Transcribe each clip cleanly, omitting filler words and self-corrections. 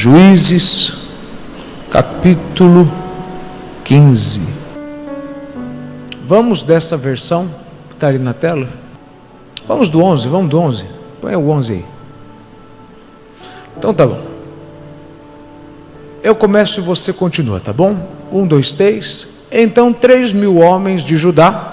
Juízes, capítulo 15. Vamos dessa versão que está ali na tela? Vamos do 11, vamos do 11. Põe o 11 aí. Então tá bom. Eu começo e você continua, tá bom? 1, 2, 3. Então 3.000 homens de Judá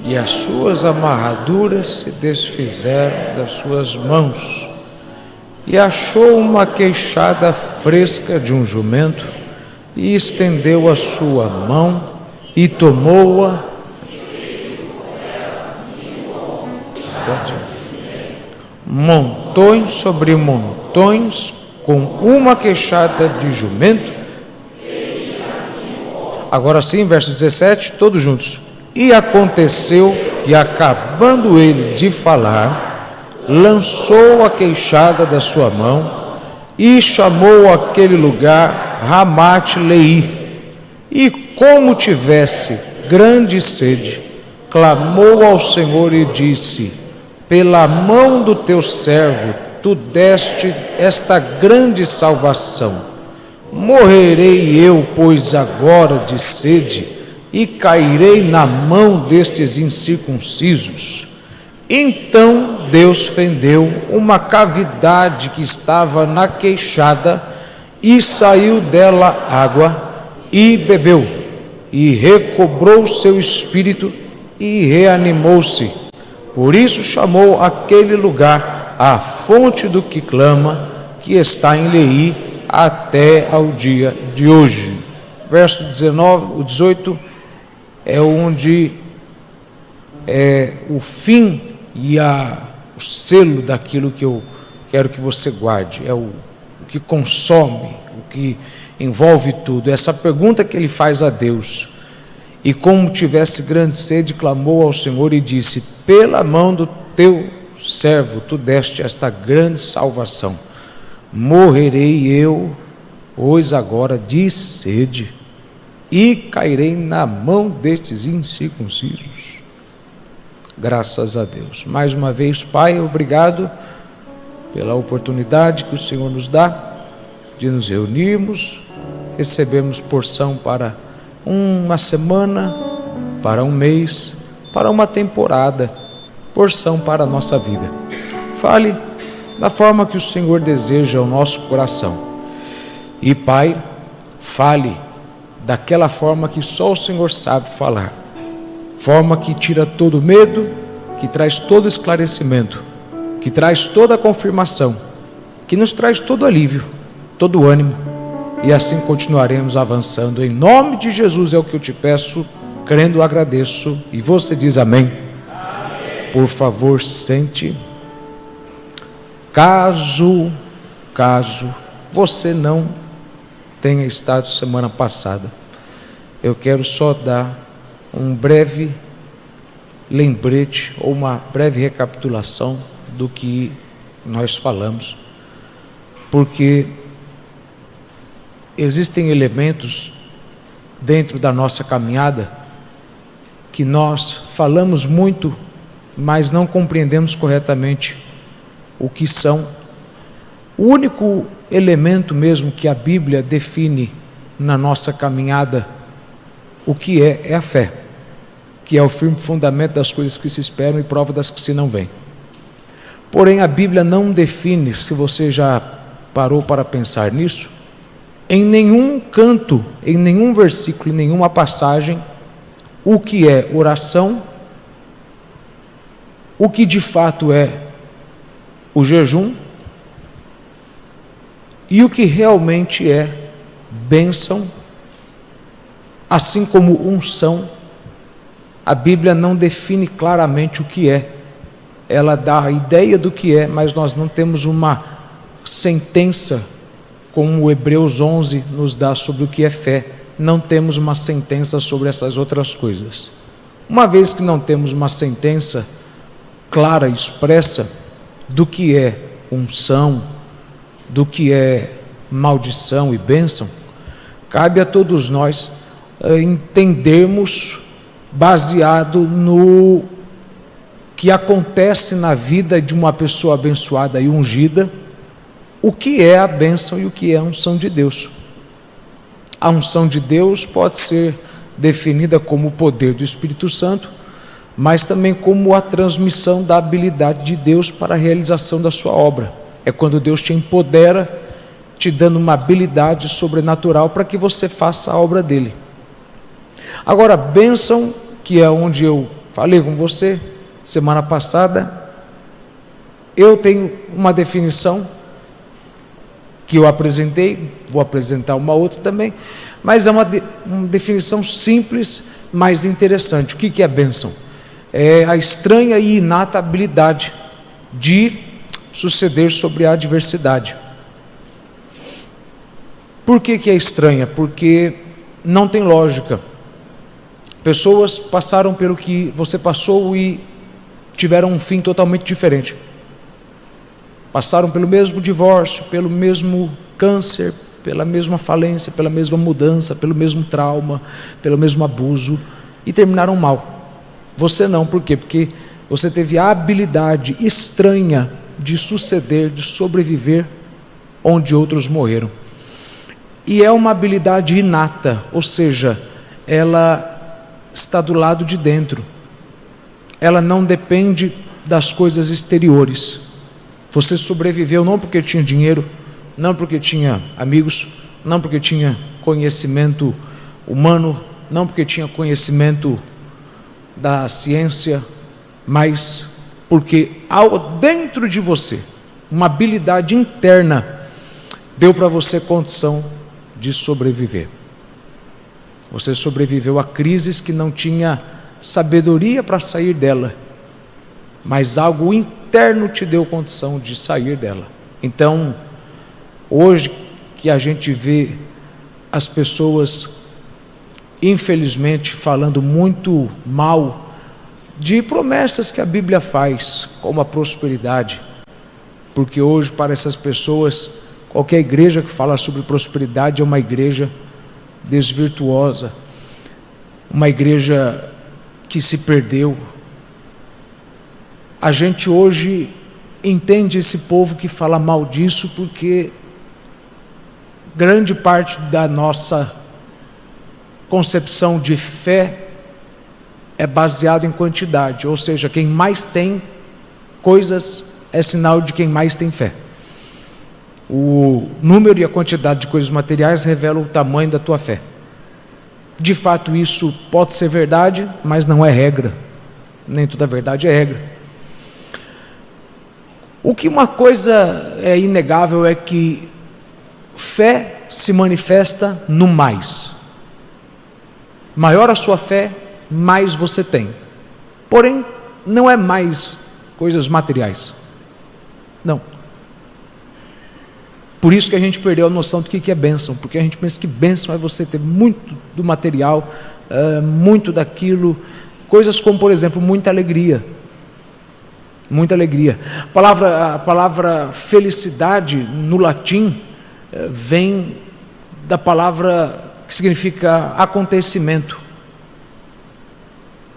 e as suas amarraduras se desfizeram das suas mãos, e achou uma queixada fresca de um jumento, e estendeu a sua mão, e tomou-a, montões sobre montões, com uma queixada de jumento. Agora sim, verso 17, todos juntos. E aconteceu que, acabando ele de falar, lançou a queixada da sua mão e chamou aquele lugar Ramate-Leí. E como tivesse grande sede, clamou ao Senhor e disse: pela mão do teu servo tu deste esta grande salvação. Morrerei eu, pois, agora de sede, e cairei na mão destes incircuncisos? Então Deus fendeu uma cavidade que estava na queixada, e saiu dela água, e bebeu, e recobrou seu espírito, e reanimou-se. Por isso chamou aquele lugar a fonte do que clama, que está em Leí, até ao dia de hoje. Verso 19, o 18 é onde é o fim e o selo daquilo que eu quero que você guarde. É o que consome, o que envolve tudo. Essa pergunta que ele faz a Deus: e como tivesse grande sede, clamou ao Senhor e disse: pela mão do teu servo tu deste esta grande salvação. Morrerei eu, pois, agora de sede, e cairei na mão destes incircuncisos? Graças a Deus. Mais uma vez, Pai, obrigado pela oportunidade que o Senhor nos dá de nos reunirmos, recebemos porção para uma semana, para um mês, para uma temporada, porção para a nossa vida. Fale da forma que o Senhor deseja ao nosso coração. E, Pai, fale daquela forma que só o Senhor sabe falar, forma que tira todo medo, que traz todo esclarecimento, que traz toda a confirmação, que nos traz todo alívio, todo ânimo, e assim continuaremos avançando. Em nome de Jesus é o que eu te peço, crendo, agradeço, e você diz amém. Amém. Por favor, sente. Caso você não tenha estado semana passada, eu quero só dar um breve lembrete ou uma breve recapitulação do que nós falamos, porque existem elementos dentro da nossa caminhada, que nós falamos muito, mas não compreendemos corretamente o que são. O único elemento mesmo que a Bíblia define na nossa caminhada, o que é a fé, que é o firme fundamento das coisas que se esperam e prova das que se não veem. Porém, a Bíblia não define, se você já parou para pensar nisso, em nenhum canto, em nenhum versículo, em nenhuma passagem, o que é oração, o que de fato é o jejum e o que realmente é bênção, assim como unção. A Bíblia não define claramente o que é. Ela dá a ideia do que é, mas nós não temos uma sentença, como o Hebreus 11 nos dá sobre o que é fé. Não temos uma sentença sobre essas outras coisas. Uma vez que não temos uma sentença clara, expressa, do que é unção, do que é maldição e bênção, cabe a todos nós entendermos, baseado no que acontece na vida de uma pessoa abençoada e ungida, o que é a bênção e o que é a unção de Deus. A unção de Deus pode ser definida como o poder do Espírito Santo, mas também como a transmissão da habilidade de Deus para a realização da sua obra. É quando Deus te empodera, te dando uma habilidade sobrenatural para que você faça a obra dele. Agora, bênção, que é onde eu falei com você semana passada, eu tenho uma definição que eu apresentei, vou apresentar uma outra também, mas é uma definição simples, mas interessante. O que é bênção? É a estranha e inata habilidade de suceder sobre a adversidade. Por que é estranha? Porque não tem lógica. Pessoas passaram pelo que você passou e tiveram um fim totalmente diferente. Passaram pelo mesmo divórcio, pelo mesmo câncer, pela mesma falência, pela mesma mudança, pelo mesmo trauma, pelo mesmo abuso e terminaram mal. Você não, por quê? Porque você teve a habilidade estranha de suceder, de sobreviver onde outros morreram. E é uma habilidade inata, ou seja, ela está do lado de dentro. Ela não depende das coisas exteriores. Você sobreviveu não porque tinha dinheiro, não porque tinha amigos, não porque tinha conhecimento humano, não porque tinha conhecimento da ciência, mas porque dentro de você, uma habilidade interna deu para você condição de sobreviver. Você sobreviveu a crises que não tinha sabedoria para sair dela, mas algo interno te deu condição de sair dela. Então, hoje que a gente vê as pessoas, infelizmente, falando muito mal de promessas que a Bíblia faz, como a prosperidade, porque hoje para essas pessoas, qualquer igreja que fala sobre prosperidade é uma igreja desvirtuosa, uma igreja que se perdeu. A gente hoje entende esse povo que fala mal disso porque grande parte da nossa concepção de fé é baseado em quantidade, ou seja, quem mais tem coisas é sinal de quem mais tem fé. O número e a quantidade de coisas materiais revelam o tamanho da tua fé. De fato, isso pode ser verdade, mas não é regra. Nem toda verdade é regra. O que uma coisa é inegável é que fé se manifesta no mais. Maior a sua fé, mais você tem. Porém, não é mais coisas materiais. Não. Por isso que a gente perdeu a noção do que é bênção, porque a gente pensa que bênção é você ter muito do material, muito daquilo, coisas como, por exemplo, muita alegria. Muita alegria. A palavra felicidade no latim vem da palavra que significa acontecimento.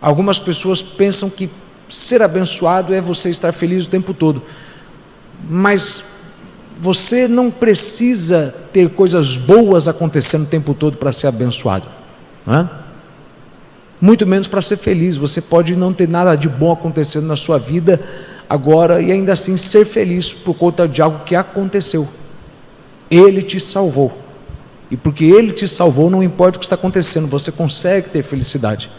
Algumas pessoas pensam que ser abençoado é você estar feliz o tempo todo, mas você não precisa ter coisas boas acontecendo o tempo todo para ser abençoado, não é? Muito menos para ser feliz. Você pode não ter nada de bom acontecendo na sua vida agora e ainda assim ser feliz por conta de algo que aconteceu. Ele te salvou, e porque Ele te salvou, não importa o que está acontecendo, você consegue ter felicidade.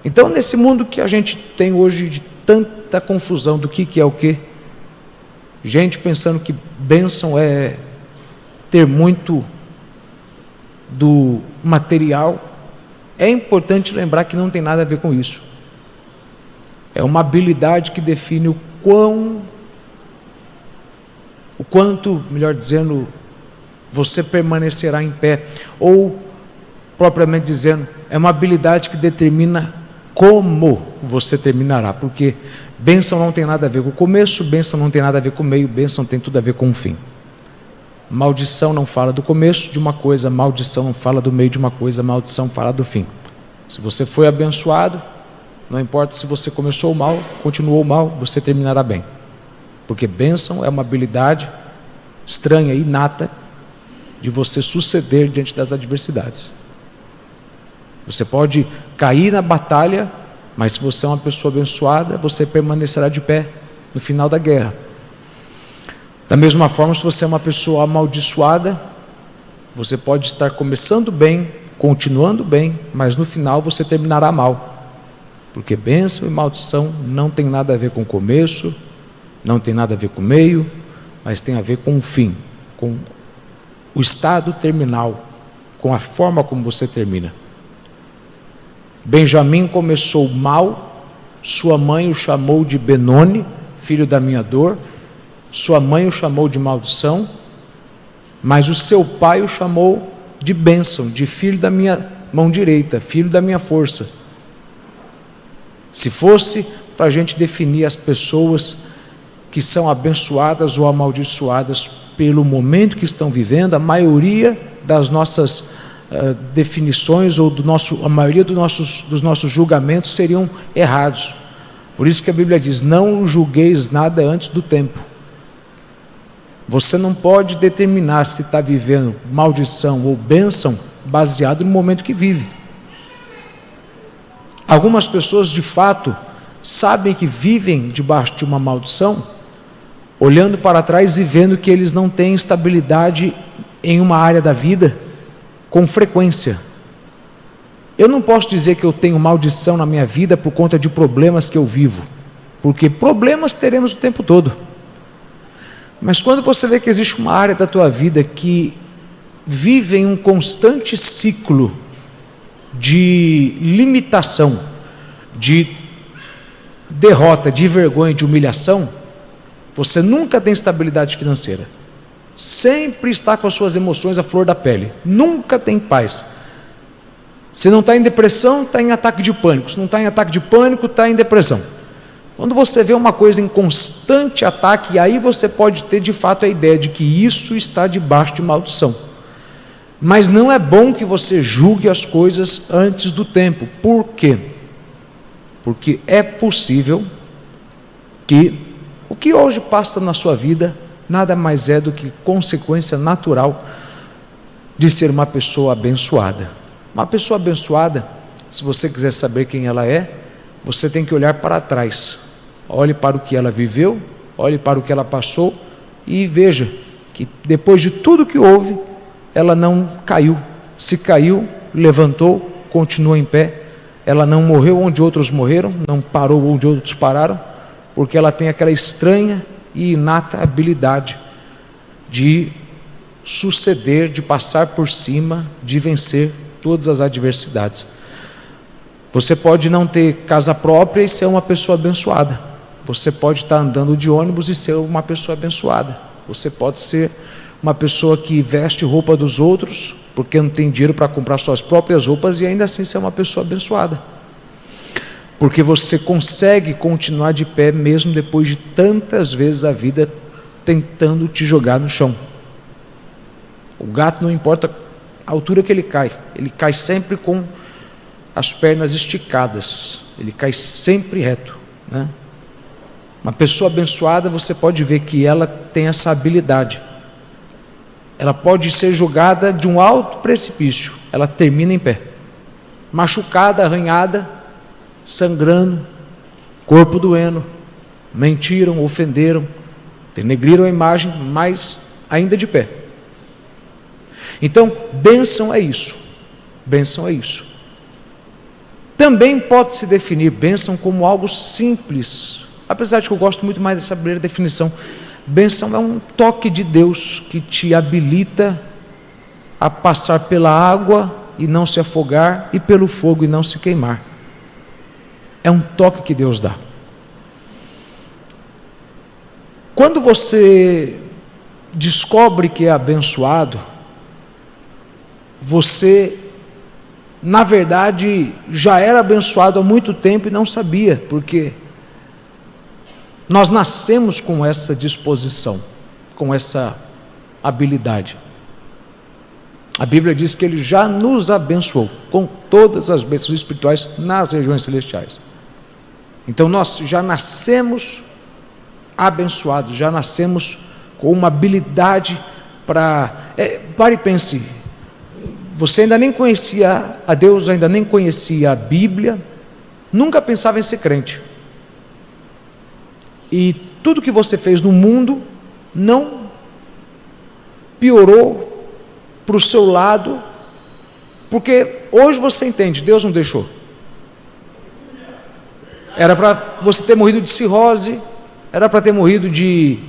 Então, nesse mundo que a gente tem hoje de tanta confusão do que é o que, gente pensando que bênção é ter muito do material, é importante lembrar que não tem nada a ver com isso. É uma habilidade que define o quanto, melhor dizendo, você permanecerá em pé, ou, propriamente dizendo, é uma habilidade que determina como você terminará, porque bênção não tem nada a ver com o começo, bênção não tem nada a ver com o meio, bênção tem tudo a ver com o fim. Maldição não fala do começo de uma coisa, maldição não fala do meio de uma coisa, maldição fala do fim. Se você foi abençoado, não importa se você começou mal, continuou mal, você terminará bem, porque bênção é uma habilidade estranha, inata, de você suceder diante das adversidades. Você pode cair na batalha, mas se você é uma pessoa abençoada, você permanecerá de pé no final da guerra. Da mesma forma, se você é uma pessoa amaldiçoada, você pode estar começando bem, continuando bem, mas no final você terminará mal, porque bênção e maldição não tem nada a ver com o começo, não tem nada a ver com o meio, mas tem a ver com o fim, com o estado terminal, com a forma como você termina. Benjamim começou mal, sua mãe o chamou de Benoni, filho da minha dor, sua mãe o chamou de maldição, mas o seu pai o chamou de bênção, de filho da minha mão direita, filho da minha força. Se fosse para a gente definir as pessoas que são abençoadas ou amaldiçoadas pelo momento que estão vivendo, a maioria das nossas definições ou a maioria dos nossos julgamentos seriam errados. Por isso que a Bíblia diz: não julgueis nada antes do tempo. Você não pode determinar se está vivendo maldição ou bênção baseado no momento que vive. Algumas pessoas de fato sabem que vivem debaixo de uma maldição, olhando para trás e vendo que eles não têm estabilidade em uma área da vida com frequência. Eu não posso dizer que eu tenho maldição na minha vida por conta de problemas que eu vivo, porque problemas teremos o tempo todo. Mas quando você vê que existe uma área da tua vida que vive em um constante ciclo de limitação, de derrota, de vergonha, de humilhação, você nunca tem estabilidade financeira, sempre está com as suas emoções à flor da pele, nunca tem paz. Se não está em depressão, está em ataque de pânico. Se não está em ataque de pânico, está em depressão. Quando você vê uma coisa em constante ataque, aí você pode ter de fato a ideia de que isso está debaixo de maldição. Mas não é bom que você julgue as coisas antes do tempo. Por quê? Porque é possível que o que hoje passa na sua vida nada mais é do que consequência natural de ser uma pessoa abençoada. Uma pessoa abençoada, se você quiser saber quem ela é, você tem que olhar para trás. Olhe para o que ela viveu, olhe para o que ela passou e veja que depois de tudo que houve, ela não caiu. Se caiu, levantou, continua em pé. Ela não morreu onde outros morreram, não parou onde outros pararam, porque ela tem aquela estranha e inata habilidade de suceder, de passar por cima, de vencer todas as adversidades. Você pode não ter casa própria e ser uma pessoa abençoada. Você pode estar andando de ônibus e ser uma pessoa abençoada. Você pode ser uma pessoa que veste roupa dos outros, porque não tem dinheiro para comprar suas próprias roupas, e ainda assim ser uma pessoa abençoada. Porque você consegue continuar de pé mesmo depois de tantas vezes a vida tentando te jogar no chão. O gato, não importa a altura que ele cai sempre com as pernas esticadas, ele cai sempre reto, né? Uma pessoa abençoada, você pode ver que ela tem essa habilidade, ela pode ser jogada de um alto precipício, ela termina em pé, machucada, arranhada, sangrando, corpo doendo, mentiram, ofenderam, denegriram a imagem, mas ainda de pé. Então, bênção é isso, bênção é isso. Também pode-se definir bênção como algo simples, apesar de que eu gosto muito mais dessa primeira definição. Bênção é um toque de Deus que te habilita a passar pela água e não se afogar, e pelo fogo e não se queimar. É um toque que Deus dá. Quando você descobre que é abençoado, você, na verdade, já era abençoado há muito tempo e não sabia, porque nós nascemos com essa disposição, com essa habilidade. A Bíblia diz que Ele já nos abençoou com todas as bênçãos espirituais nas regiões celestiais. Então nós já nascemos abençoados, já nascemos com uma habilidade para... pare e pense, você ainda nem conhecia a Deus, ainda nem conhecia a Bíblia, nunca pensava em ser crente. E tudo que você fez no mundo não piorou para o seu lado, porque hoje você entende, Deus não deixou. Era para você ter morrido de cirrose, era para ter morrido de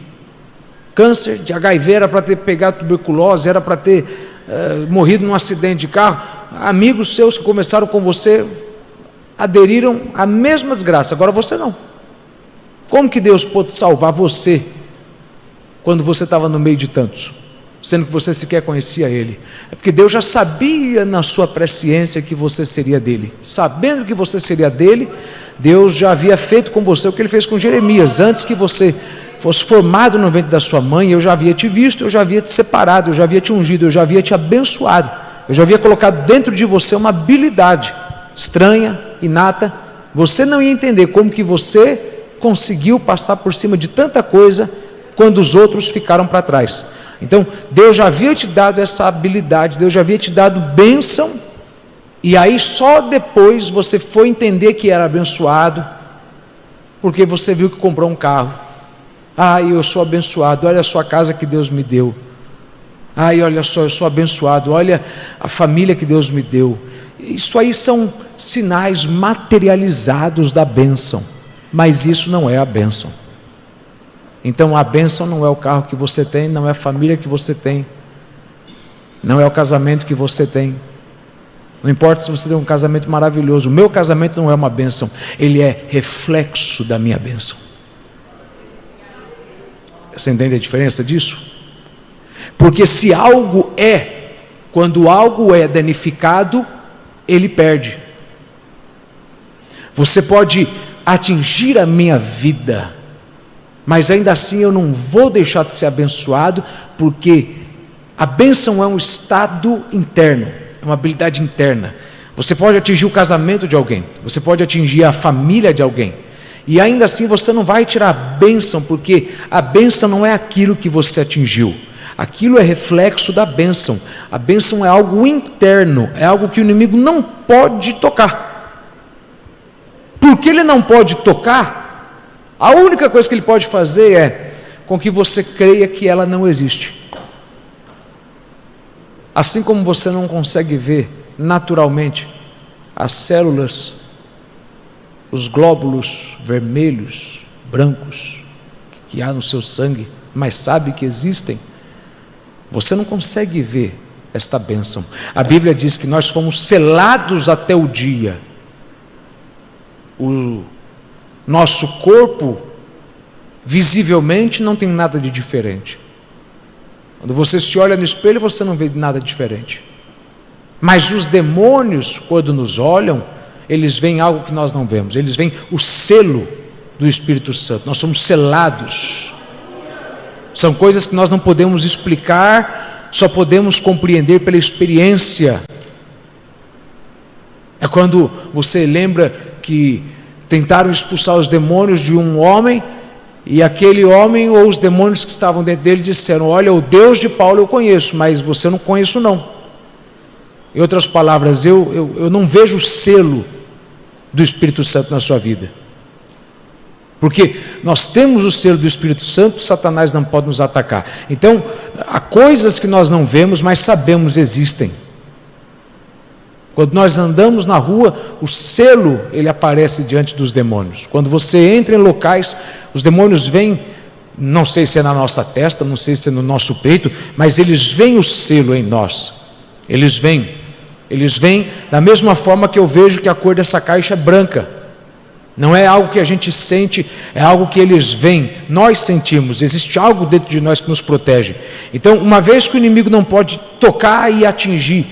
câncer, de HIV, era para ter pegado tuberculose, era para ter morrido num acidente de carro. Amigos seus que começaram com você aderiram à mesma desgraça, agora você não. Como que Deus pôde salvar você quando você estava no meio de tantos, sendo que você sequer conhecia Ele? É porque Deus já sabia na sua presciência que você seria dele. Sabendo que você seria dele, Deus já havia feito com você o que Ele fez com Jeremias. Antes que você fosse formado no ventre da sua mãe, eu já havia te visto, eu já havia te separado, eu já havia te ungido, eu já havia te abençoado, eu já havia colocado dentro de você uma habilidade estranha, inata. Você não ia entender como que você conseguiu passar por cima de tanta coisa quando os outros ficaram para trás. Então Deus já havia te dado essa habilidade, Deus já havia te dado bênção, e aí só depois você foi entender que era abençoado, porque você viu que comprou um carro. Eu sou abençoado, olha a sua casa que Deus me deu. Olha só, eu sou abençoado, olha a família que Deus me deu. Isso aí são sinais materializados da bênção, mas isso não é a bênção. Então a bênção não é o carro que você tem, não é a família que você tem, não é o casamento que você tem. Não importa se você tem um casamento maravilhoso, o meu casamento não é uma bênção, ele é reflexo da minha bênção. Você entende a diferença disso? Porque se algo quando algo é danificado, ele perde. Você pode atingir a minha vida, mas ainda assim eu não vou deixar de ser abençoado, porque a bênção é um estado interno, é uma habilidade interna. Você pode atingir o casamento de alguém, você pode atingir a família de alguém, e ainda assim você não vai tirar a bênção, porque a bênção não é aquilo que você atingiu, aquilo é reflexo da bênção. A bênção é algo interno, é algo que o inimigo não pode tocar. Porque ele não pode tocar, a única coisa que ele pode fazer é com que você creia que ela não existe. Assim como você não consegue ver naturalmente as células, os glóbulos vermelhos, brancos que há no seu sangue, mas sabe que existem, você não consegue ver esta bênção. A Bíblia diz que nós fomos selados até o dia. O nosso corpo visivelmente não tem nada de diferente. Quando você se olha no espelho, você não vê nada diferente. Mas os demônios, quando nos olham, eles veem algo que nós não vemos. Eles veem o selo do Espírito Santo. Nós somos selados. São coisas que nós não podemos explicar só podemos compreender pela experiência. É quando você lembra que tentaram expulsar os demônios de um homem, e aquele homem ou os demônios que estavam dentro dele disseram: olha, o Deus de Paulo eu conheço, mas você não conheço não. Em outras palavras, eu não vejo o selo do Espírito Santo na sua vida. Porque nós temos o selo do Espírito Santo, Satanás não pode nos atacar. Então, há coisas que nós não vemos, mas sabemos existem. Quando nós andamos na rua, o selo, ele aparece diante dos demônios. Quando você entra em locais, os demônios vêm, não sei se é na nossa testa, não sei se é no nosso peito, mas eles veem o selo em nós. Eles vêm da mesma forma que eu vejo que a cor dessa caixa é branca. Não é algo que a gente sente, é algo que eles veem, nós sentimos, existe algo dentro de nós que nos protege. Então, uma vez que o inimigo não pode tocar e atingir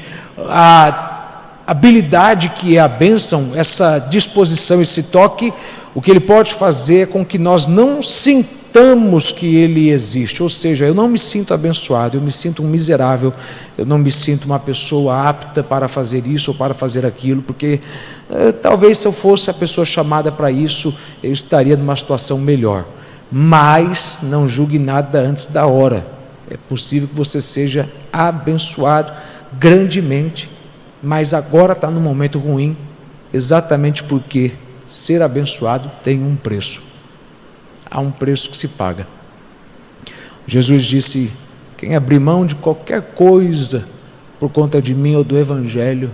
a habilidade que é a bênção, essa disposição, esse toque, o que ele pode fazer é com que nós não sintamos que ele existe. Ou seja, eu não me sinto abençoado, eu me sinto um miserável, eu não me sinto uma pessoa apta para fazer isso ou para fazer aquilo, porque talvez se eu fosse a pessoa chamada para isso, eu estaria numa situação melhor. Mas não julgue nada antes da hora. É possível que você seja abençoado grandemente, mas agora está num momento ruim, exatamente porque ser abençoado tem um preço. Há um preço que se paga. Jesus disse: quem abrir mão de qualquer coisa por conta de mim ou do Evangelho,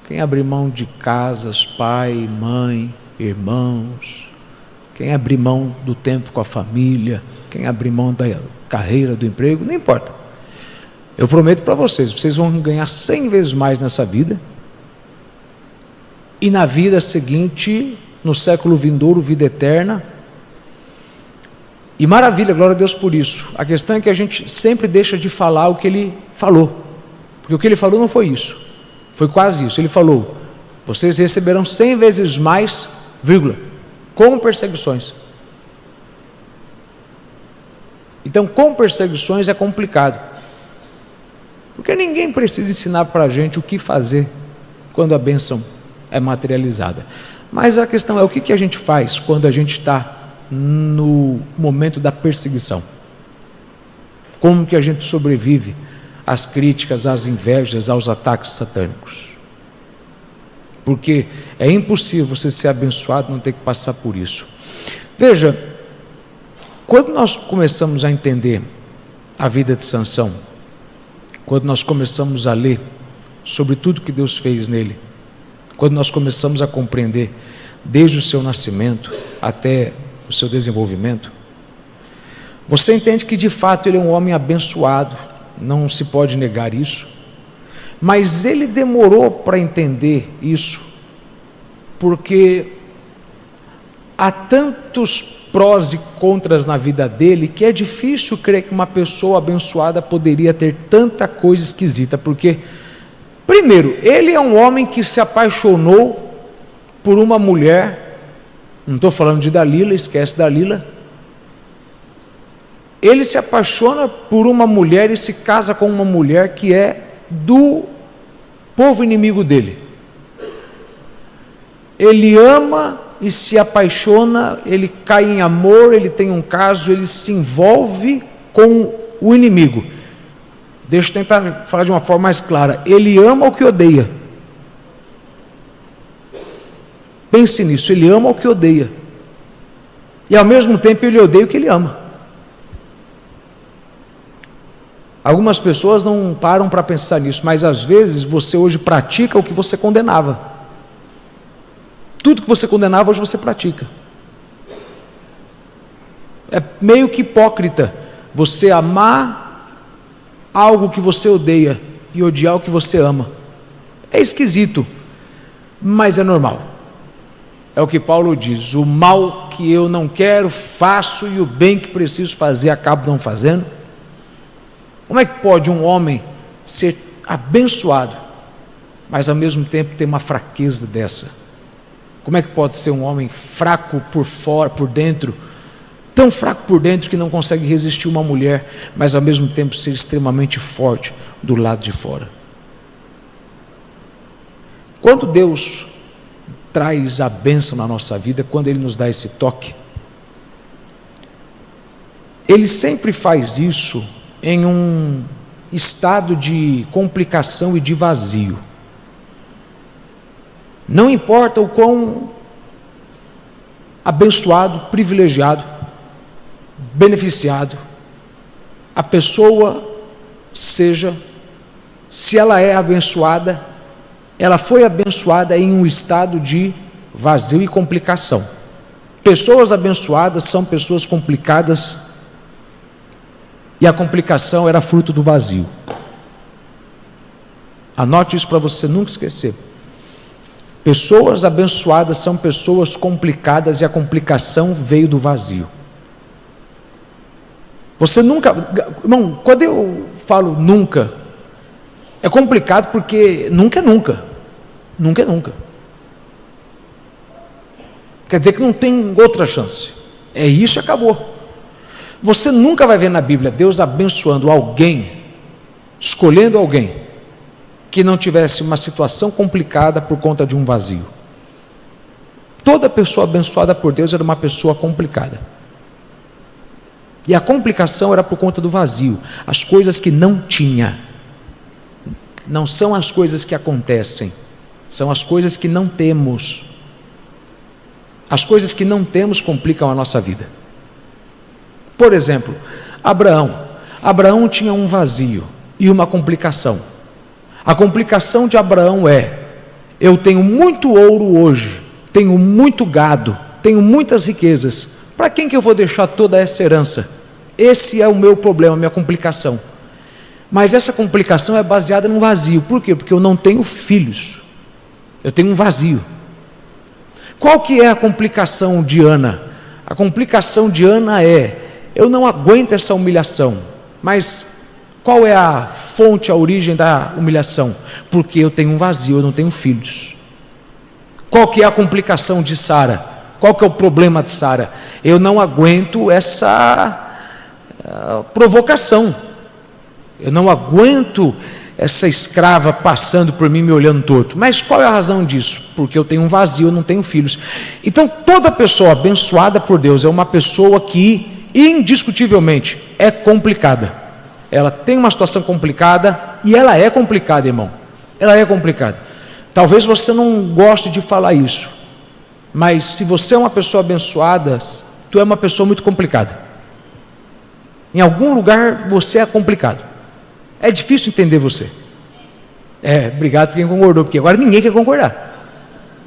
quem abrir mão de casas, pai, mãe, irmãos, quem abrir mão do tempo com a família, quem abrir mão da carreira, do emprego, não importa. Eu prometo para vocês vão ganhar 100 vezes mais nessa vida, e na vida seguinte, no século vindouro, vida eterna. E maravilha, glória a Deus por isso. A questão é que a gente sempre deixa de falar o que ele falou, porque o que ele falou não foi isso, foi quase isso. Ele falou: vocês receberão 100 vezes mais, vírgula, com perseguições. Então, com perseguições é complicado, porque ninguém precisa ensinar para a gente o que fazer quando a bênção é materializada. Mas a questão é: o que a gente faz quando a gente está no momento da perseguição? Como que a gente sobrevive às críticas, às invejas, aos ataques satânicos? Porque é impossível você ser abençoado e não ter que passar por isso. Veja, quando nós começamos a entender a vida de Sansão, quando nós começamos a ler sobre tudo que Deus fez nele, quando nós começamos a compreender desde o seu nascimento até o seu desenvolvimento, você entende que de fato ele é um homem abençoado, não se pode negar isso, mas ele demorou para entender isso, porque há tantos prós e contras na vida dele, que é difícil crer que uma pessoa abençoada poderia ter tanta coisa esquisita. Porque, primeiro, ele é um homem que se apaixonou por uma mulher, não estou falando de Dalila, esquece Dalila. Ele se apaixona por uma mulher e se casa com uma mulher que é do povo inimigo dele. Ele ama e se apaixona, ele cai em amor, ele tem um caso, ele se envolve com o inimigo. Deixa eu tentar falar de uma forma mais clara: ele ama o que odeia. Pense nisso, ele ama o que odeia, e ao mesmo tempo ele odeia o que ele ama. Algumas pessoas não param para pensar nisso, mas às vezes você hoje pratica o que você condenava. Tudo que você condenava, hoje você pratica. É meio que hipócrita você amar algo que você odeia e odiar o que você ama. É esquisito, mas é normal. É o que Paulo diz: o mal que eu não quero, faço, e o bem que preciso fazer, acabo não fazendo. Como é que pode um homem ser abençoado, mas ao mesmo tempo ter uma fraqueza dessa? Como é que pode ser um homem fraco por fora, por dentro, tão fraco por dentro que não consegue resistir uma mulher, mas ao mesmo tempo ser extremamente forte do lado de fora. Quando Deus traz a bênção na nossa vida, quando Ele nos dá esse toque, Ele sempre faz isso em um estado de complicação e de vazio. Não importa o quão abençoado, privilegiado, beneficiado a pessoa seja, se ela é abençoada, ela foi abençoada em um estado de vazio e complicação. Pessoas abençoadas são pessoas complicadas, e a complicação era fruto do vazio. Anote isso para você nunca esquecer. Pessoas abençoadas são pessoas complicadas, e a complicação veio do vazio. Você nunca, irmão, quando eu falo nunca, é complicado porque nunca é nunca. Nunca é nunca. Quer dizer que não tem outra chance. É isso e acabou. Você nunca vai ver na Bíblia Deus abençoando alguém, escolhendo alguém que não tivesse uma situação complicada por conta de um vazio. Toda pessoa abençoada por Deus era uma pessoa complicada. E a complicação era por conta do vazio, as coisas que não tinha. Não são as coisas que acontecem, são as coisas que não temos. As coisas que não temos complicam a nossa vida. Por exemplo, Abraão tinha um vazio e uma complicação. A complicação de Abraão é: eu tenho muito ouro hoje, tenho muito gado, tenho muitas riquezas, para quem que eu vou deixar toda essa herança? Esse é o meu problema, a minha complicação. Mas essa complicação é baseada num vazio. Por quê? Porque eu não tenho filhos, eu tenho um vazio. Qual que é a complicação de Ana? A complicação de Ana é: eu não aguento essa humilhação. Mas qual é a fonte, a origem da humilhação? Porque eu tenho um vazio, eu não tenho filhos. Qual que é a complicação de Sara? Qual que é o problema de Sara? Eu não aguento essa provocação. Eu não aguento essa escrava passando por mim, me olhando torto. Mas qual é a razão disso? Porque eu tenho um vazio, eu não tenho filhos. Então toda pessoa abençoada por Deus é uma pessoa que indiscutivelmente é complicada. Ela tem uma situação complicada, e ela é complicada, irmão. Ela é complicada. Talvez você não goste de falar isso, mas se você é uma pessoa abençoada, tu é uma pessoa muito complicada. Em algum lugar você é complicado. É difícil entender você. Obrigado por quem concordou, porque agora ninguém quer concordar.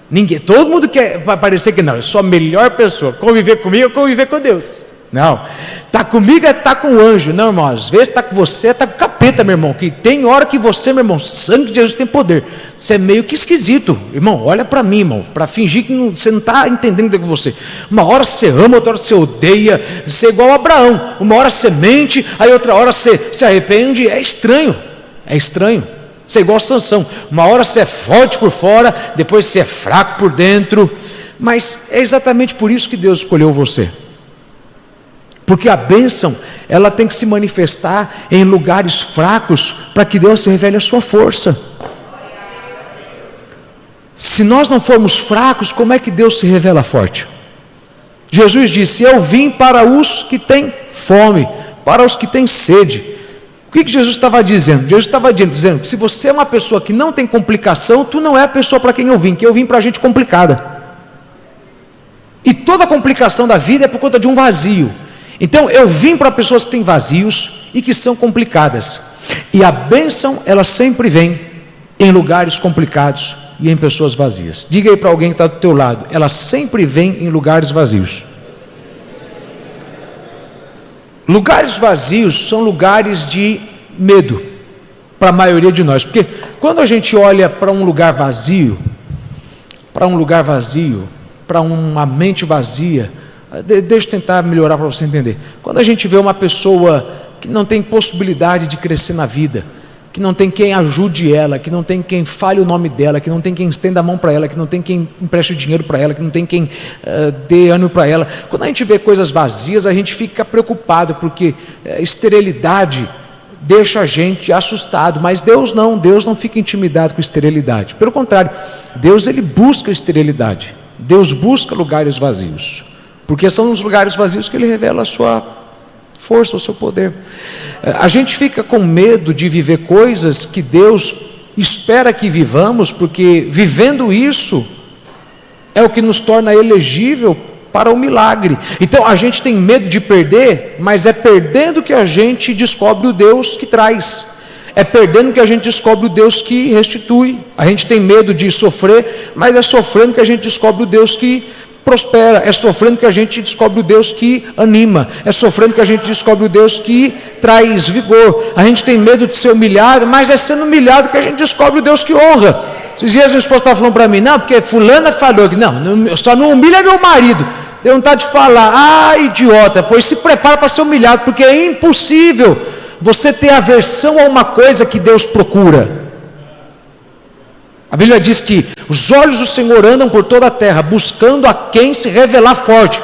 Ninguém, todo mundo quer parecer que não, eu sou a melhor pessoa. Conviver comigo é conviver com Deus. Não, está comigo é estar com o anjo. Não, irmão, às vezes está com você, está com o capeta, meu irmão. Que tem hora que você, meu irmão, sangue de Jesus tem poder. Você é meio que esquisito, irmão. Olha para mim, irmão, para fingir que você não está entendendo o que é você. Uma hora você ama, outra hora você odeia. Você é igual a Abraão. Uma hora você mente, aí outra hora você se arrepende. É estranho, é estranho. Você é igual a Sansão. Uma hora você é forte por fora, depois você é fraco por dentro. Mas é exatamente por isso que Deus escolheu você. Porque a bênção, ela tem que se manifestar em lugares fracos, para que Deus se revele a sua força. Se nós não formos fracos, como é que Deus se revela forte? Jesus disse: eu vim para os que têm fome, para os que têm sede. O que Jesus estava dizendo? Jesus estava dizendo que se você é uma pessoa que não tem complicação, tu não é a pessoa para quem eu vim, que eu vim para gente complicada. E toda complicação da vida é por conta de um vazio. Então eu vim para pessoas que têm vazios e que são complicadas. E a bênção, ela sempre vem em lugares complicados e em pessoas vazias. Diga aí para alguém que está do teu lado: ela sempre vem em lugares vazios. Lugares vazios são lugares de medo para a maioria de nós. Porque quando a gente olha para um lugar vazio, para uma mente vazia, deixa eu tentar melhorar para você entender. Quando a gente vê uma pessoa que não tem possibilidade de crescer na vida, que não tem quem ajude ela, que não tem quem fale o nome dela, que não tem quem estenda a mão para ela, que não tem quem empreste dinheiro para ela, que não tem quem dê ânimo para ela. Quando a gente vê coisas vazias, a gente fica preocupado, porque esterilidade deixa a gente assustado, mas Deus não fica intimidado com esterilidade. Pelo contrário, Deus ele busca esterilidade, Deus busca lugares vazios, porque são nos lugares vazios que ele revela a sua força, o seu poder. A gente fica com medo de viver coisas que Deus espera que vivamos, porque vivendo isso é o que nos torna elegível para o milagre. Então a gente tem medo de perder, mas é perdendo que a gente descobre o Deus que traz, é perdendo que a gente descobre o Deus que restitui. A gente tem medo de sofrer, mas é sofrendo que a gente descobre o Deus que prospera, é sofrendo que a gente descobre o Deus que anima, é sofrendo que a gente descobre o Deus que traz vigor. A gente tem medo de ser humilhado, mas é sendo humilhado que a gente descobre o Deus que honra. Esses dias minha esposa estava falando para mim, não, porque fulana falou que não, só não humilha meu marido. Deu vontade de falar, idiota, pois se prepara para ser humilhado, porque é impossível você ter aversão a uma coisa que Deus procura. A Bíblia diz que os olhos do Senhor andam por toda a terra, buscando a quem se revelar forte.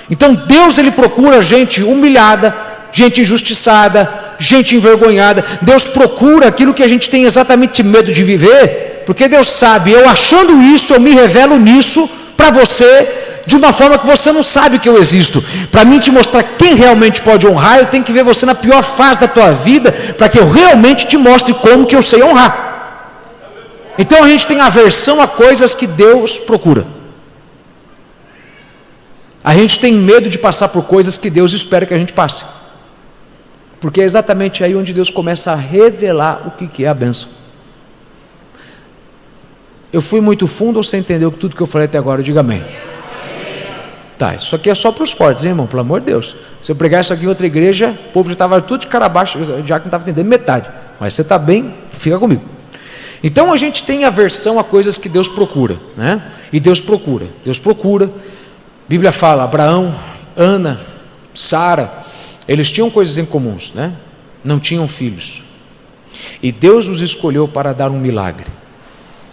Então Deus ele procura gente humilhada, gente injustiçada, gente envergonhada. Deus procura aquilo que a gente tem exatamente medo de viver, porque Deus sabe, eu achando isso, eu me revelo nisso para você, de uma forma que você não sabe que eu existo. Para mim te mostrar quem realmente pode honrar, eu tenho que ver você na pior fase da tua vida, para que eu realmente te mostre como que eu sei honrar. Então a gente tem aversão a coisas que Deus procura. A gente tem medo de passar por coisas que Deus espera que a gente passe, porque é exatamente aí onde Deus começa a revelar o que é a bênção. Eu fui muito fundo ou você entendeu tudo que eu falei até agora? Diga amém. Tá, isso aqui é só para os fortes, hein, irmão? Pelo amor de Deus. Se eu pregar isso aqui em outra igreja, o povo já estava tudo de cara abaixo, já que não estava entendendo metade. Mas você está bem, fica comigo. Então a gente tem aversão a coisas que Deus procura, né? E Deus procura. A Bíblia fala, Abraão, Ana, Sara, eles tinham coisas em comuns, né? Não tinham filhos. E Deus os escolheu para dar um milagre.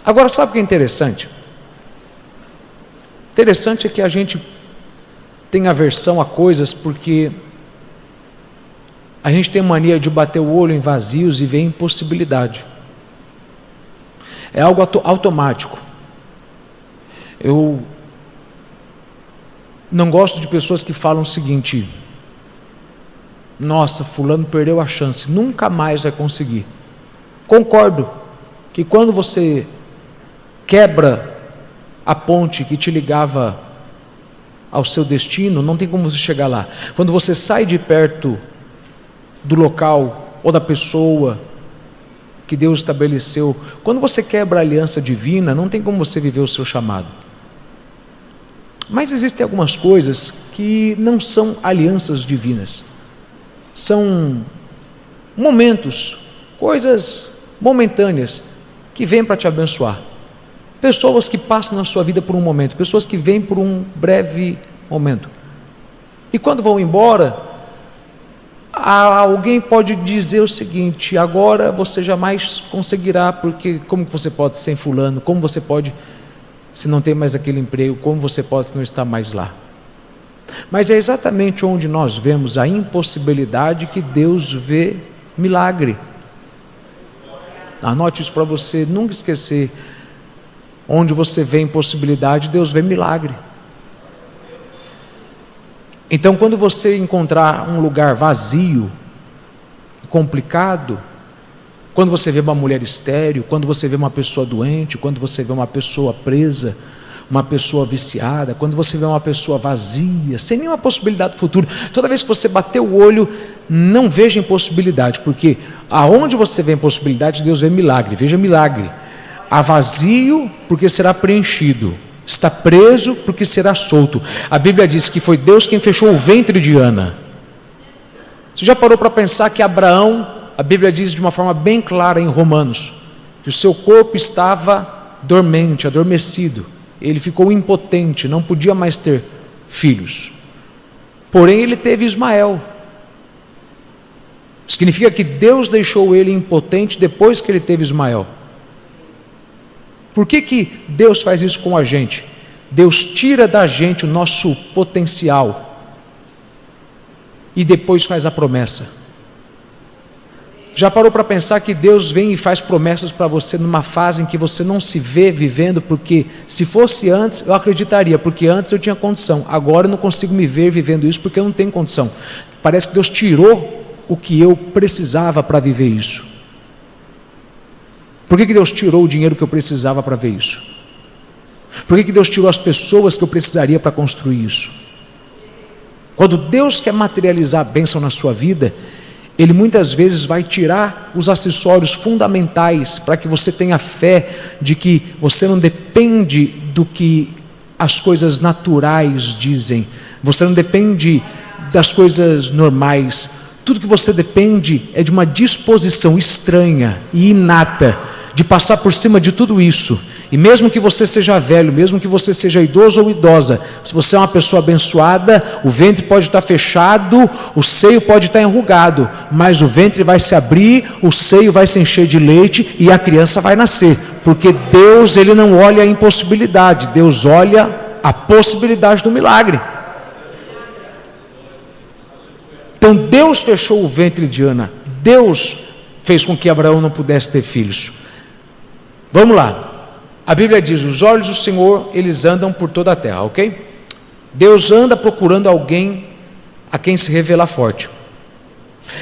Agora, sabe o que é interessante? Interessante é que a gente tem aversão a coisas porque a gente tem mania de bater o olho em vazios e ver impossibilidade. É algo automático. Eu não gosto de pessoas que falam o seguinte: nossa, fulano perdeu a chance, nunca mais vai conseguir. Concordo que quando você quebra a ponte que te ligava ao seu destino, não tem como você chegar lá. Quando você sai de perto do local ou da pessoa que Deus estabeleceu, quando você quebra a aliança divina, não tem como você viver o seu chamado. Mas existem algumas coisas que não são alianças divinas, são momentos, coisas momentâneas que vêm para te abençoar. Pessoas que passam na sua vida por um momento, pessoas que vêm por um breve momento, e quando vão embora, alguém pode dizer o seguinte: agora você jamais conseguirá, porque como que você pode sem fulano, como você pode se não tem mais aquele emprego, como você pode não estar mais lá? Mas é exatamente onde nós vemos a impossibilidade que Deus vê milagre. Anote isso para você nunca esquecer: onde você vê impossibilidade, Deus vê milagre. Então, quando você encontrar um lugar vazio, complicado, quando você vê uma mulher estéril, quando você vê uma pessoa doente, quando você vê uma pessoa presa, uma pessoa viciada, quando você vê uma pessoa vazia, sem nenhuma possibilidade do futuro, toda vez que você bater o olho, não veja impossibilidade, porque aonde você vê impossibilidade, Deus vê milagre. Veja milagre. Há vazio, porque será preenchido. Está preso, porque será solto. A Bíblia diz que foi Deus quem fechou o ventre de Ana. Você já parou para pensar que Abraão, a Bíblia diz de uma forma bem clara em Romanos, que o seu corpo estava dormente, adormecido. Ele ficou impotente, não podia mais ter filhos. Porém, ele teve Ismael. Significa que Deus deixou ele impotente depois que ele teve Ismael. Por que Deus faz isso com a gente? Deus tira da gente o nosso potencial e depois faz a promessa. Já parou para pensar que Deus vem e faz promessas para você numa fase em que você não se vê vivendo? Porque se fosse antes, eu acreditaria, porque antes eu tinha condição. Agora eu não consigo me ver vivendo isso porque eu não tenho condição. Parece que Deus tirou o que eu precisava para viver isso. Por que Deus tirou o dinheiro que eu precisava para ver isso? Por que Deus tirou as pessoas que eu precisaria para construir isso? Quando Deus quer materializar a bênção na sua vida, Ele muitas vezes vai tirar os acessórios fundamentais para que você tenha fé de que você não depende do que as coisas naturais dizem, você não depende das coisas normais, tudo que você depende é de uma disposição estranha e inata de passar por cima de tudo isso. E mesmo que você seja velho, mesmo que você seja idoso ou idosa, se você é uma pessoa abençoada, o ventre pode estar fechado, o seio pode estar enrugado, mas o ventre vai se abrir, o seio vai se encher de leite e a criança vai nascer, porque Deus, Ele não olha a impossibilidade, Deus olha a possibilidade do milagre. Então Deus fechou o ventre de Ana, Deus fez com que Abraão não pudesse ter filhos. Vamos lá. A Bíblia diz, os olhos do Senhor, eles andam por toda a terra, ok? Deus anda procurando alguém a quem se revelar forte.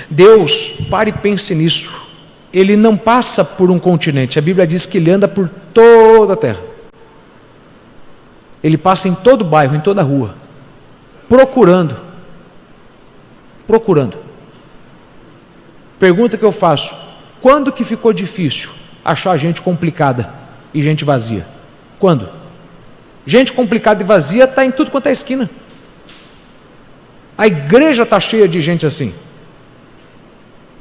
Deus, pare e pense nisso, Ele não passa por um continente, a Bíblia diz que Ele anda por toda a terra. Ele passa em todo bairro, em toda rua, procurando. Pergunta que eu faço, quando que ficou difícil achar gente complicada e gente vazia? Quando? Gente complicada e vazia está em tudo quanto é esquina. A igreja está cheia de gente assim.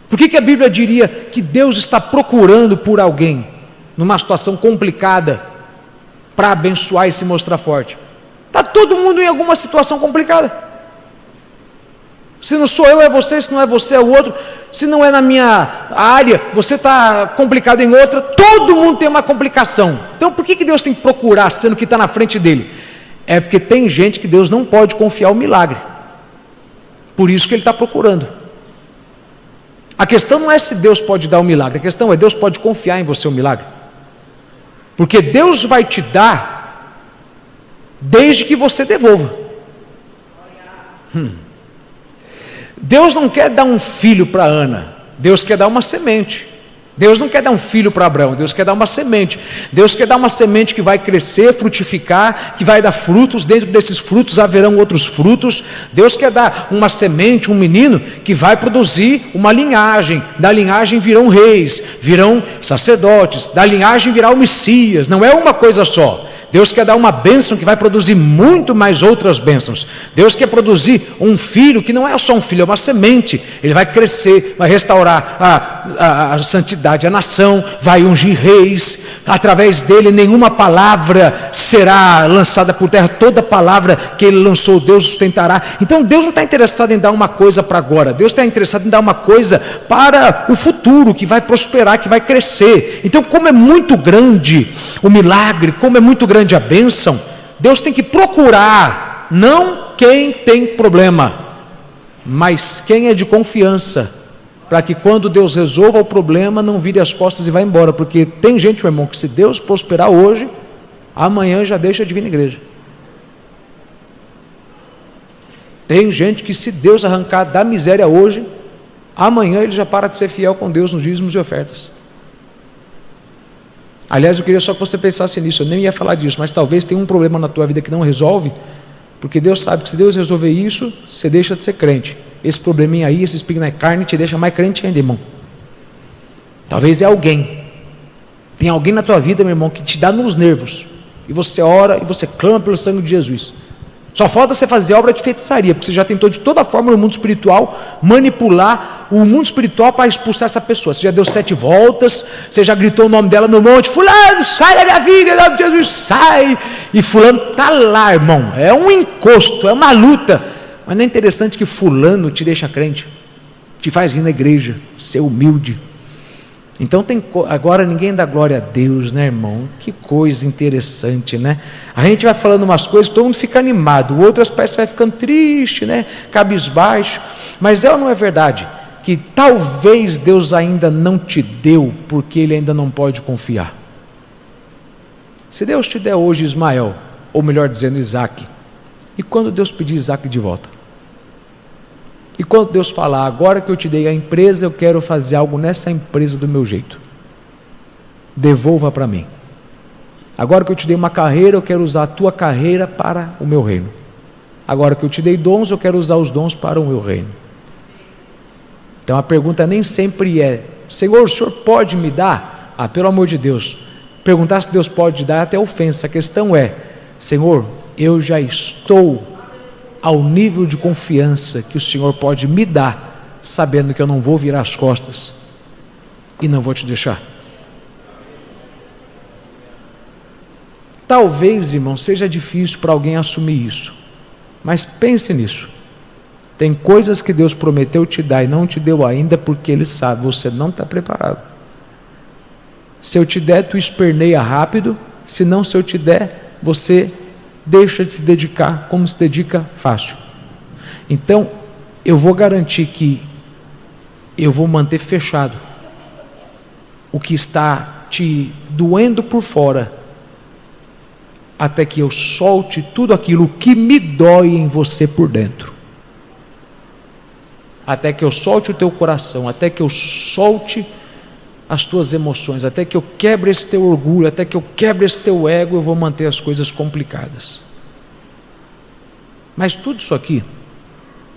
Por que a Bíblia diria que Deus está procurando por alguém numa situação complicada para abençoar e se mostrar forte? Está todo mundo em alguma situação complicada. Se não sou eu, é você, se não é você, é o outro. Se não é na minha área, você está complicado em outra. Todo mundo tem uma complicação. Então por que Deus tem que procurar, sendo que está na frente dele? É porque tem gente que Deus não pode confiar o milagre. Por isso que Ele está procurando. A questão não é se Deus pode dar o milagre, a questão é Deus pode confiar em você o milagre. Porque Deus vai te dar desde que você devolva. Deus não quer dar um filho para Ana, Deus quer dar uma semente. Deus não quer dar um filho para Abraão, Deus quer dar uma semente. Deus quer dar uma semente que vai crescer, frutificar, que vai dar frutos, dentro desses frutos haverão outros frutos. Deus quer dar uma semente, um menino que vai produzir uma linhagem. Da linhagem virão reis, virão sacerdotes, da linhagem virá o Messias. Não é uma coisa só. Deus quer dar uma bênção que vai produzir muito mais outras bênçãos. Deus quer produzir um filho que não é só um filho, é uma semente. Ele vai crescer, vai restaurar a santidade, a nação, vai ungir reis. Através dele nenhuma palavra será lançada por terra, toda palavra que ele lançou Deus sustentará. Então Deus não está interessado em dar uma coisa para agora, Deus está interessado em dar uma coisa para o futuro, que vai prosperar, que vai crescer. Então, como é muito grande o milagre, como é muito grande a bênção, Deus tem que procurar não quem tem problema, mas quem é de confiança, para que quando Deus resolva o problema não vire as costas e vá embora. Porque tem gente, meu irmão, que se Deus prosperar hoje, amanhã já deixa de vir na igreja. Tem gente que se Deus arrancar da miséria hoje, amanhã ele já para de ser fiel com Deus nos dízimos e ofertas. Aliás, eu queria só que você pensasse nisso, eu nem ia falar disso, mas talvez tenha um problema na tua vida que não resolve, porque Deus sabe que se Deus resolver isso, você deixa de ser crente. Esse probleminha aí, esse espinho na carne, te deixa mais crente ainda, irmão. Talvez é alguém. Tem alguém na tua vida, meu irmão, que te dá nos nervos. E você ora e você clama pelo sangue de Jesus. Só falta você fazer obra de feitiçaria, porque você já tentou de toda forma no mundo espiritual manipular o mundo espiritual para expulsar essa pessoa. Você já deu 7 voltas, você já gritou o nome dela no monte: fulano, sai da minha vida, em nome de Jesus, sai. E fulano está lá, irmão. É um encosto, é uma luta. Mas não é interessante que fulano te deixa crente, te faz vir na igreja, ser humilde. Então agora ninguém dá glória a Deus, né, irmão? Que coisa interessante, né? A gente vai falando umas coisas, todo mundo fica animado, outras parece que vai ficando triste, né? Cabisbaixo. Mas é ou não é verdade que talvez Deus ainda não te deu porque Ele ainda não pode confiar? Se Deus te der hoje Ismael, ou melhor dizendo, Isaac, e quando Deus pedir Isaac de volta? E quando Deus falar, agora que eu te dei a empresa, eu quero fazer algo nessa empresa do meu jeito, devolva para mim. Agora que eu te dei uma carreira, eu quero usar a tua carreira para o meu reino. Agora que eu te dei dons, eu quero usar os dons para o meu reino. Então a pergunta nem sempre é, Senhor, o Senhor pode me dar? Ah, pelo amor de Deus, perguntar se Deus pode dar é até ofensa. A questão é, Senhor, eu já estou ao nível de confiança que o Senhor pode me dar, sabendo que eu não vou virar as costas e não vou te deixar. Talvez, irmão, seja difícil para alguém assumir isso, mas pense nisso. Tem coisas que Deus prometeu te dar e não te deu ainda porque Ele sabe, você não está preparado. Se eu te der, tu esperneia rápido, se não, se eu te der, você deixa de se dedicar como se dedica fácil. Então, eu vou garantir que eu vou manter fechado o que está te doendo por fora, até que eu solte tudo aquilo que me dói em você por dentro. Até que eu solte o teu coração, até que eu solte as tuas emoções, até que eu quebre esse teu orgulho, até que eu quebre esse teu ego, eu vou manter as coisas complicadas. Mas tudo isso aqui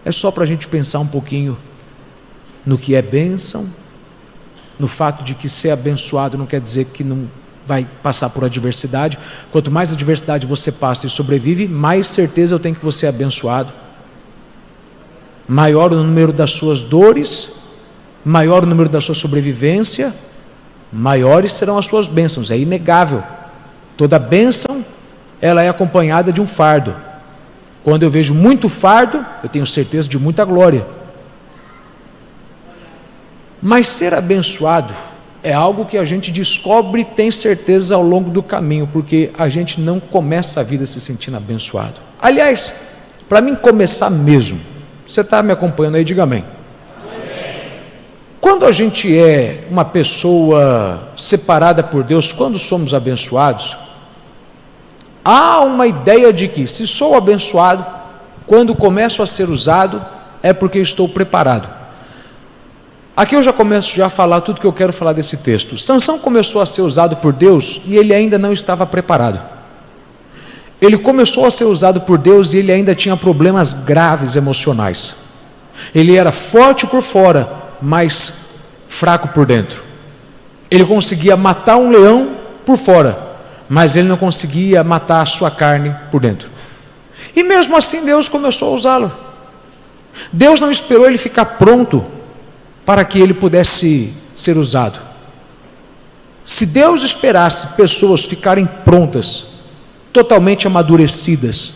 é só para a gente pensar um pouquinho no que é bênção, no fato de que ser abençoado não quer dizer que não vai passar por adversidade. Quanto mais adversidade você passa e sobrevive, mais certeza eu tenho que você é abençoado. Maior o número das suas dores, maior o número da sua sobrevivência, maiores serão as suas bênçãos, é inegável. Toda bênção, ela é acompanhada de um fardo. Quando eu vejo muito fardo, eu tenho certeza de muita glória. Mas ser abençoado é algo que a gente descobre e tem certeza ao longo do caminho, porque a gente não começa a vida se sentindo abençoado. Aliás, para mim começar mesmo, você está me acompanhando aí, diga amém. Quando a gente é uma pessoa separada por Deus, quando somos abençoados, há uma ideia de que se sou abençoado, quando começo a ser usado, é porque estou preparado. Aqui eu já começo a falar tudo que eu quero falar desse texto. Sansão começou a ser usado por Deus e ele ainda não estava preparado. Ele começou a ser usado por Deus e ele ainda tinha problemas graves emocionais. Ele era forte por fora, mas fraco por dentro. Ele conseguia matar um leão por fora, mas ele não conseguia matar a sua carne por dentro. E mesmo assim Deus começou a usá-lo. Deus não esperou ele ficar pronto para que ele pudesse ser usado. Se Deus esperasse pessoas ficarem prontas, totalmente amadurecidas,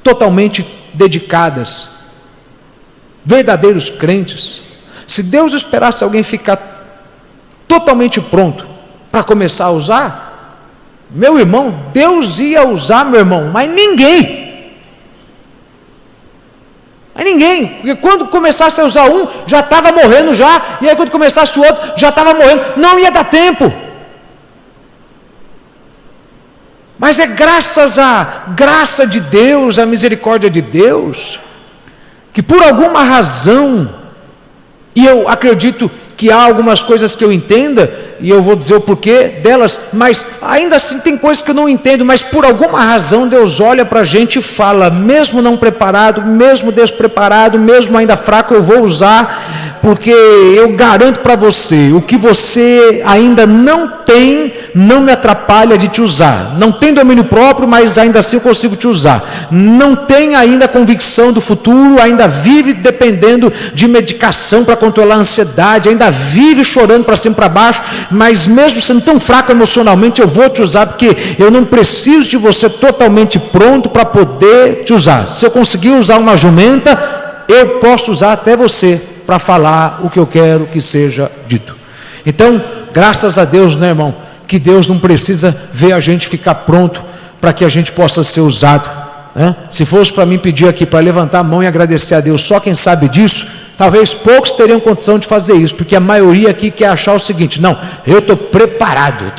totalmente dedicadas, verdadeiros crentes, se Deus esperasse alguém ficar totalmente pronto para começar a usar, meu irmão, Deus ia usar, meu irmão, mas ninguém. Mas ninguém, porque quando começasse a usar um, já estava morrendo já, e aí quando começasse o outro, já estava morrendo, não ia dar tempo. Mas é graças à graça de Deus, à misericórdia de Deus, que por alguma razão, e eu acredito que há algumas coisas que eu entenda, e eu vou dizer o porquê delas, mas ainda assim tem coisas que eu não entendo, mas por alguma razão Deus olha para a gente e fala, mesmo não preparado, mesmo despreparado, mesmo ainda fraco, eu vou usar, porque eu garanto para você, o que você ainda não tem, não me atrapalha de te usar. Não tem domínio próprio, mas ainda assim eu consigo te usar. Não tem ainda convicção do futuro, ainda vive dependendo de medicação para controlar a ansiedade, ainda vive chorando para cima e para baixo, mas mesmo sendo tão fraco emocionalmente, eu vou te usar, porque eu não preciso de você totalmente pronto para poder te usar. Se eu conseguir usar uma jumenta, eu posso usar até você. para falar o que eu quero que seja dito. Então, graças a Deus, né, irmão, que Deus não precisa ver a gente ficar pronto para que a gente possa ser usado, né? Se fosse para mim pedir aqui para levantar a mão e agradecer a Deus, só quem sabe disso, talvez poucos teriam condição de fazer isso, porque a maioria aqui quer achar o seguinte: não, eu estou preparado,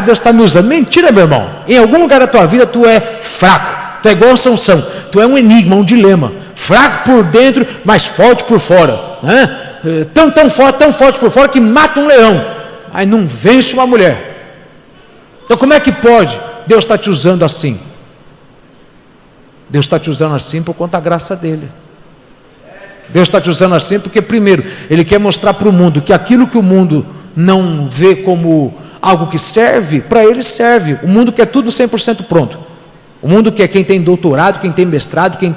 Deus está me usando. Mentira, meu irmão. Em algum lugar da tua vida tu é fraco, tu é igual a Sansão, tu é um enigma, um dilema, fraco por dentro, mas forte por fora, né? Tão forte por fora que mata um leão, aí não vence uma mulher. Então como é que pode? Deus está te usando assim. Deus está te usando assim por conta da graça dele. Deus está te usando assim porque, primeiro, Ele quer mostrar para o mundo que aquilo que o mundo não vê como algo que serve, para ele serve. O mundo quer tudo 100% pronto. O mundo quer quem tem doutorado, quem tem mestrado, quem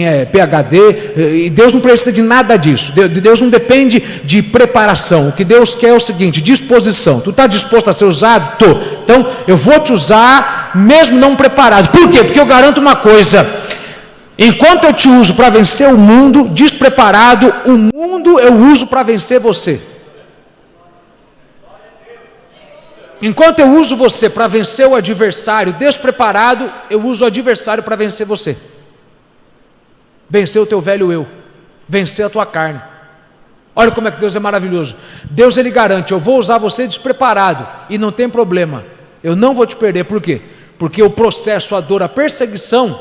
é PhD, e Deus não precisa de nada disso. Deus não depende de preparação. O que Deus quer é o seguinte: disposição. Tu está disposto a ser usado? Estou. Então eu vou te usar mesmo não preparado. Por quê? Porque eu garanto uma coisa: enquanto eu te uso para vencer o mundo despreparado, o mundo eu uso para vencer você. Enquanto eu uso você para vencer o adversário despreparado, eu uso o adversário para vencer você. Vencer o teu velho eu, vencer a tua carne. Olha como é que Deus é maravilhoso. Deus, Ele garante: eu vou usar você despreparado e não tem problema, eu não vou te perder. Por quê? Porque o processo, a dor, a perseguição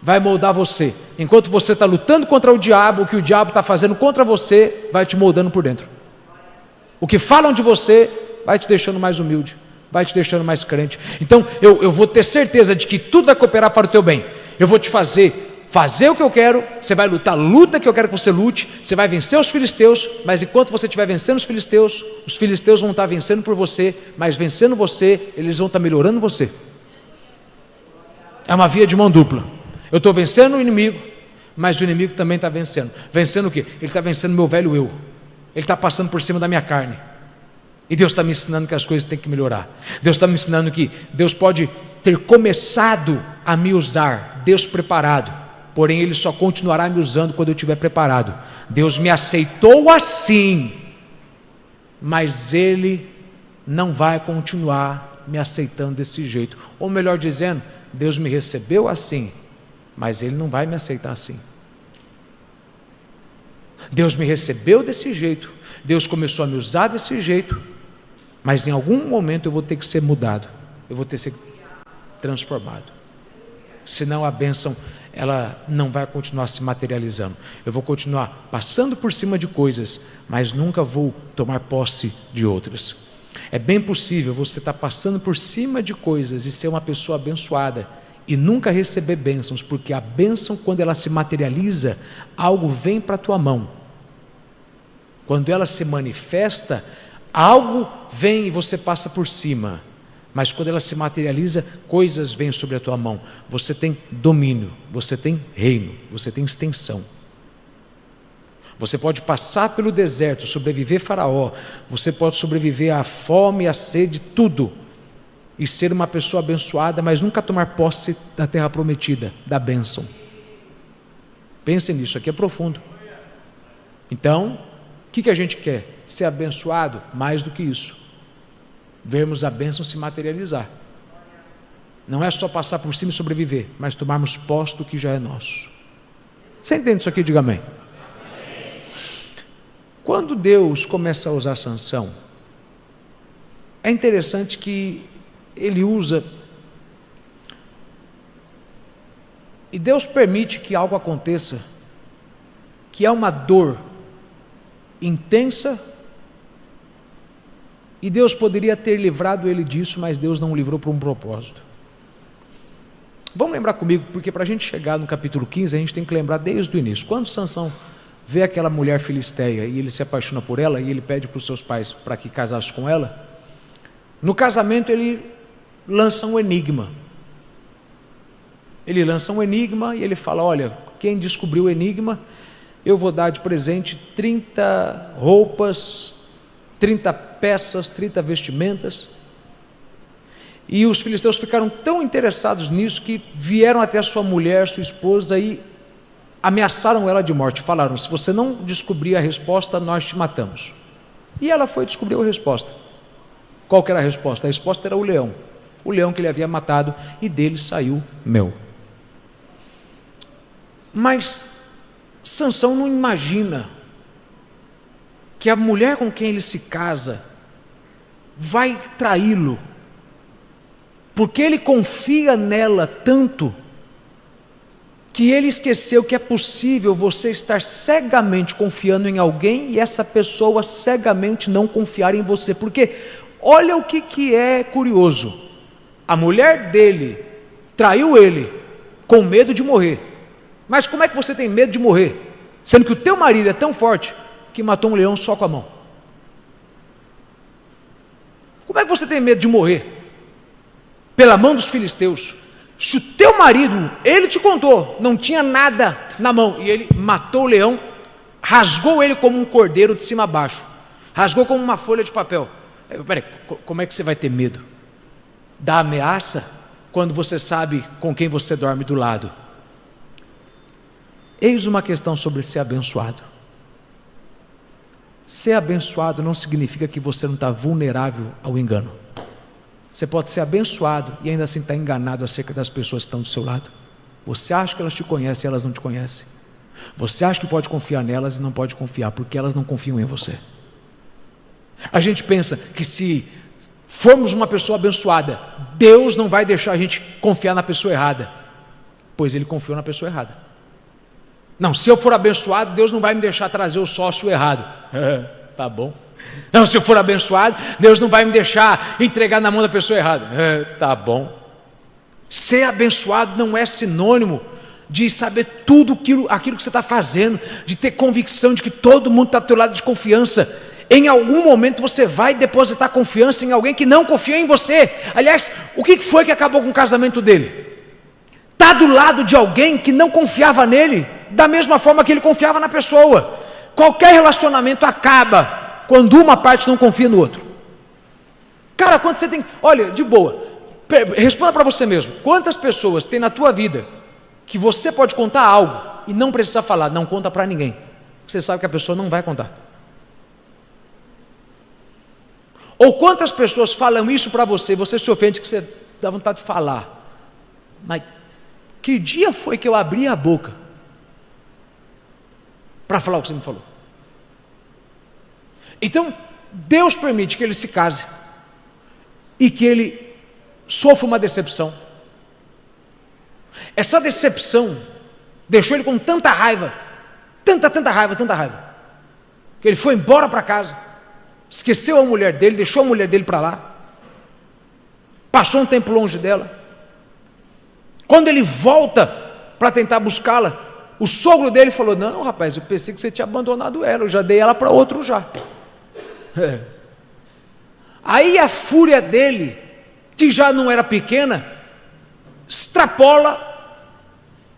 vai moldar você. Enquanto você está lutando contra o diabo, o que o diabo está fazendo contra você vai te moldando por dentro. O que falam de você vai te deixando mais humilde, vai te deixando mais crente. Então eu vou ter certeza de que tudo vai cooperar para o teu bem. Eu vou te fazer o que eu quero. Você vai lutar a luta que eu quero que você lute. Você vai vencer os filisteus, mas enquanto você estiver vencendo os filisteus vão estar vencendo por você, mas vencendo você, eles vão estar melhorando você. É uma via de mão dupla. Eu estou vencendo o inimigo, mas o inimigo também está vencendo. Vencendo o quê? Ele está vencendo o meu velho eu. Ele está passando por cima da minha carne. E Deus está me ensinando que as coisas têm que melhorar. Deus está me ensinando que Deus pode ter começado a me usar despreparado, porém Ele só continuará me usando quando eu estiver preparado. Deus me aceitou assim, mas Ele não vai continuar me aceitando desse jeito. Ou melhor dizendo, Deus me recebeu assim, mas Ele não vai me aceitar assim. Deus me recebeu desse jeito, Deus começou a me usar desse jeito, mas em algum momento eu vou ter que ser mudado, eu vou ter que ser transformado. Senão a bênção, ela não vai continuar se materializando. Eu vou continuar passando por cima de coisas, mas nunca vou tomar posse de outras. É bem possível você estar passando por cima de coisas e ser uma pessoa abençoada e nunca receber bênçãos, porque a bênção, quando ela se materializa, algo vem para a tua mão. Quando ela se manifesta, algo vem e você passa por cima. Mas quando ela se materializa, coisas vêm sobre a tua mão. Você tem domínio, você tem reino, você tem extensão. Você pode passar pelo deserto, sobreviver a Faraó, você pode sobreviver à fome, à sede, tudo, e ser uma pessoa abençoada, mas nunca tomar posse da terra prometida, da bênção. Pensem nisso, aqui é profundo. Então, o que a gente quer? Ser abençoado? Mais do que isso, vermos a bênção se materializar. Não é só passar por cima e sobreviver, mas tomarmos posse do que já é nosso. Você entende isso aqui? Diga amém. Quando Deus começa a usar Sansão, é interessante que Ele usa, e Deus permite que algo aconteça, que é uma dor intensa, e Deus poderia ter livrado ele disso, mas Deus não o livrou por um propósito. Vamos lembrar comigo, porque para a gente chegar no capítulo 15, a gente tem que lembrar desde o início. Quando Sansão vê aquela mulher filisteia e ele se apaixona por ela, e ele pede para os seus pais para que casasse com ela, no casamento ele lança um enigma. Ele lança um enigma e ele fala: olha, quem descobriu o enigma, eu vou dar de presente 30 roupas, 30 peças, 30 vestimentas. E os filisteus ficaram tão interessados nisso que vieram até a sua mulher, sua esposa, e ameaçaram ela de morte, falaram: se você não descobrir a resposta, nós te matamos. E ela foi descobrir a resposta. Qual que era a resposta? A resposta era o leão que ele havia matado, e dele saiu mel. Mas Sansão não imagina que a mulher com quem ele se casa vai traí-lo, porque ele confia nela tanto que ele esqueceu que é possível você estar cegamente confiando em alguém e essa pessoa cegamente não confiar em você. Porque olha o que é curioso: a mulher dele traiu ele com medo de morrer. Mas como é que você tem medo de morrer, sendo que o teu marido é tão forte que matou um leão só com a mão? Como é que você tem medo de morrer pela mão dos filisteus, se o teu marido, ele te contou, não tinha nada na mão, e ele matou o leão, rasgou ele como um cordeiro de cima a baixo, rasgou como uma folha de papel? Peraí, como é que você vai ter medo da ameaça quando você sabe com quem você dorme do lado? Eis uma questão sobre ser abençoado. Ser abençoado não significa que você não está vulnerável ao engano. Você pode ser abençoado e ainda assim estar enganado acerca das pessoas que estão do seu lado. Você acha que elas te conhecem e elas não te conhecem. Você acha que pode confiar nelas e não pode confiar, porque elas não confiam em você. A gente pensa que se formos uma pessoa abençoada, Deus não vai deixar a gente confiar na pessoa errada, pois Ele confiou na pessoa errada. Não, se eu for abençoado, Deus não vai me deixar trazer o sócio errado. Tá bom. Não, se eu for abençoado, Deus não vai me deixar entregar na mão da pessoa errada. Tá bom. Ser abençoado não é sinônimo de saber tudo aquilo que você está fazendo, de ter convicção de que todo mundo está do teu lado de confiança. Em algum momento você vai depositar confiança em alguém que não confia em você. Aliás, o que foi que acabou com o casamento dele? Está do lado de alguém que não confiava nele, da mesma forma que ele confiava na pessoa. Qualquer relacionamento acaba quando uma parte não confia no outro. Cara, quando você tem... Olha, de boa, responda para você mesmo. Quantas pessoas tem na tua vida que você pode contar algo e não precisa falar, não conta para ninguém? Você sabe que a pessoa não vai contar. Ou quantas pessoas falam isso para você e você se ofende que você dá vontade de falar? Mas que dia foi que eu abri a boca para falar o que você me falou? Então, Deus permite que ele se case e que ele sofra uma decepção. Essa decepção deixou ele com tanta raiva, tanta raiva, que ele foi embora para casa, esqueceu a mulher dele, deixou a mulher dele para lá, passou um tempo longe dela. Quando ele volta para tentar buscá-la, o sogro dele falou: não, rapaz, eu pensei que você tinha abandonado ela, eu já dei ela para outro já. Aí a fúria dele, que já não era pequena, extrapola,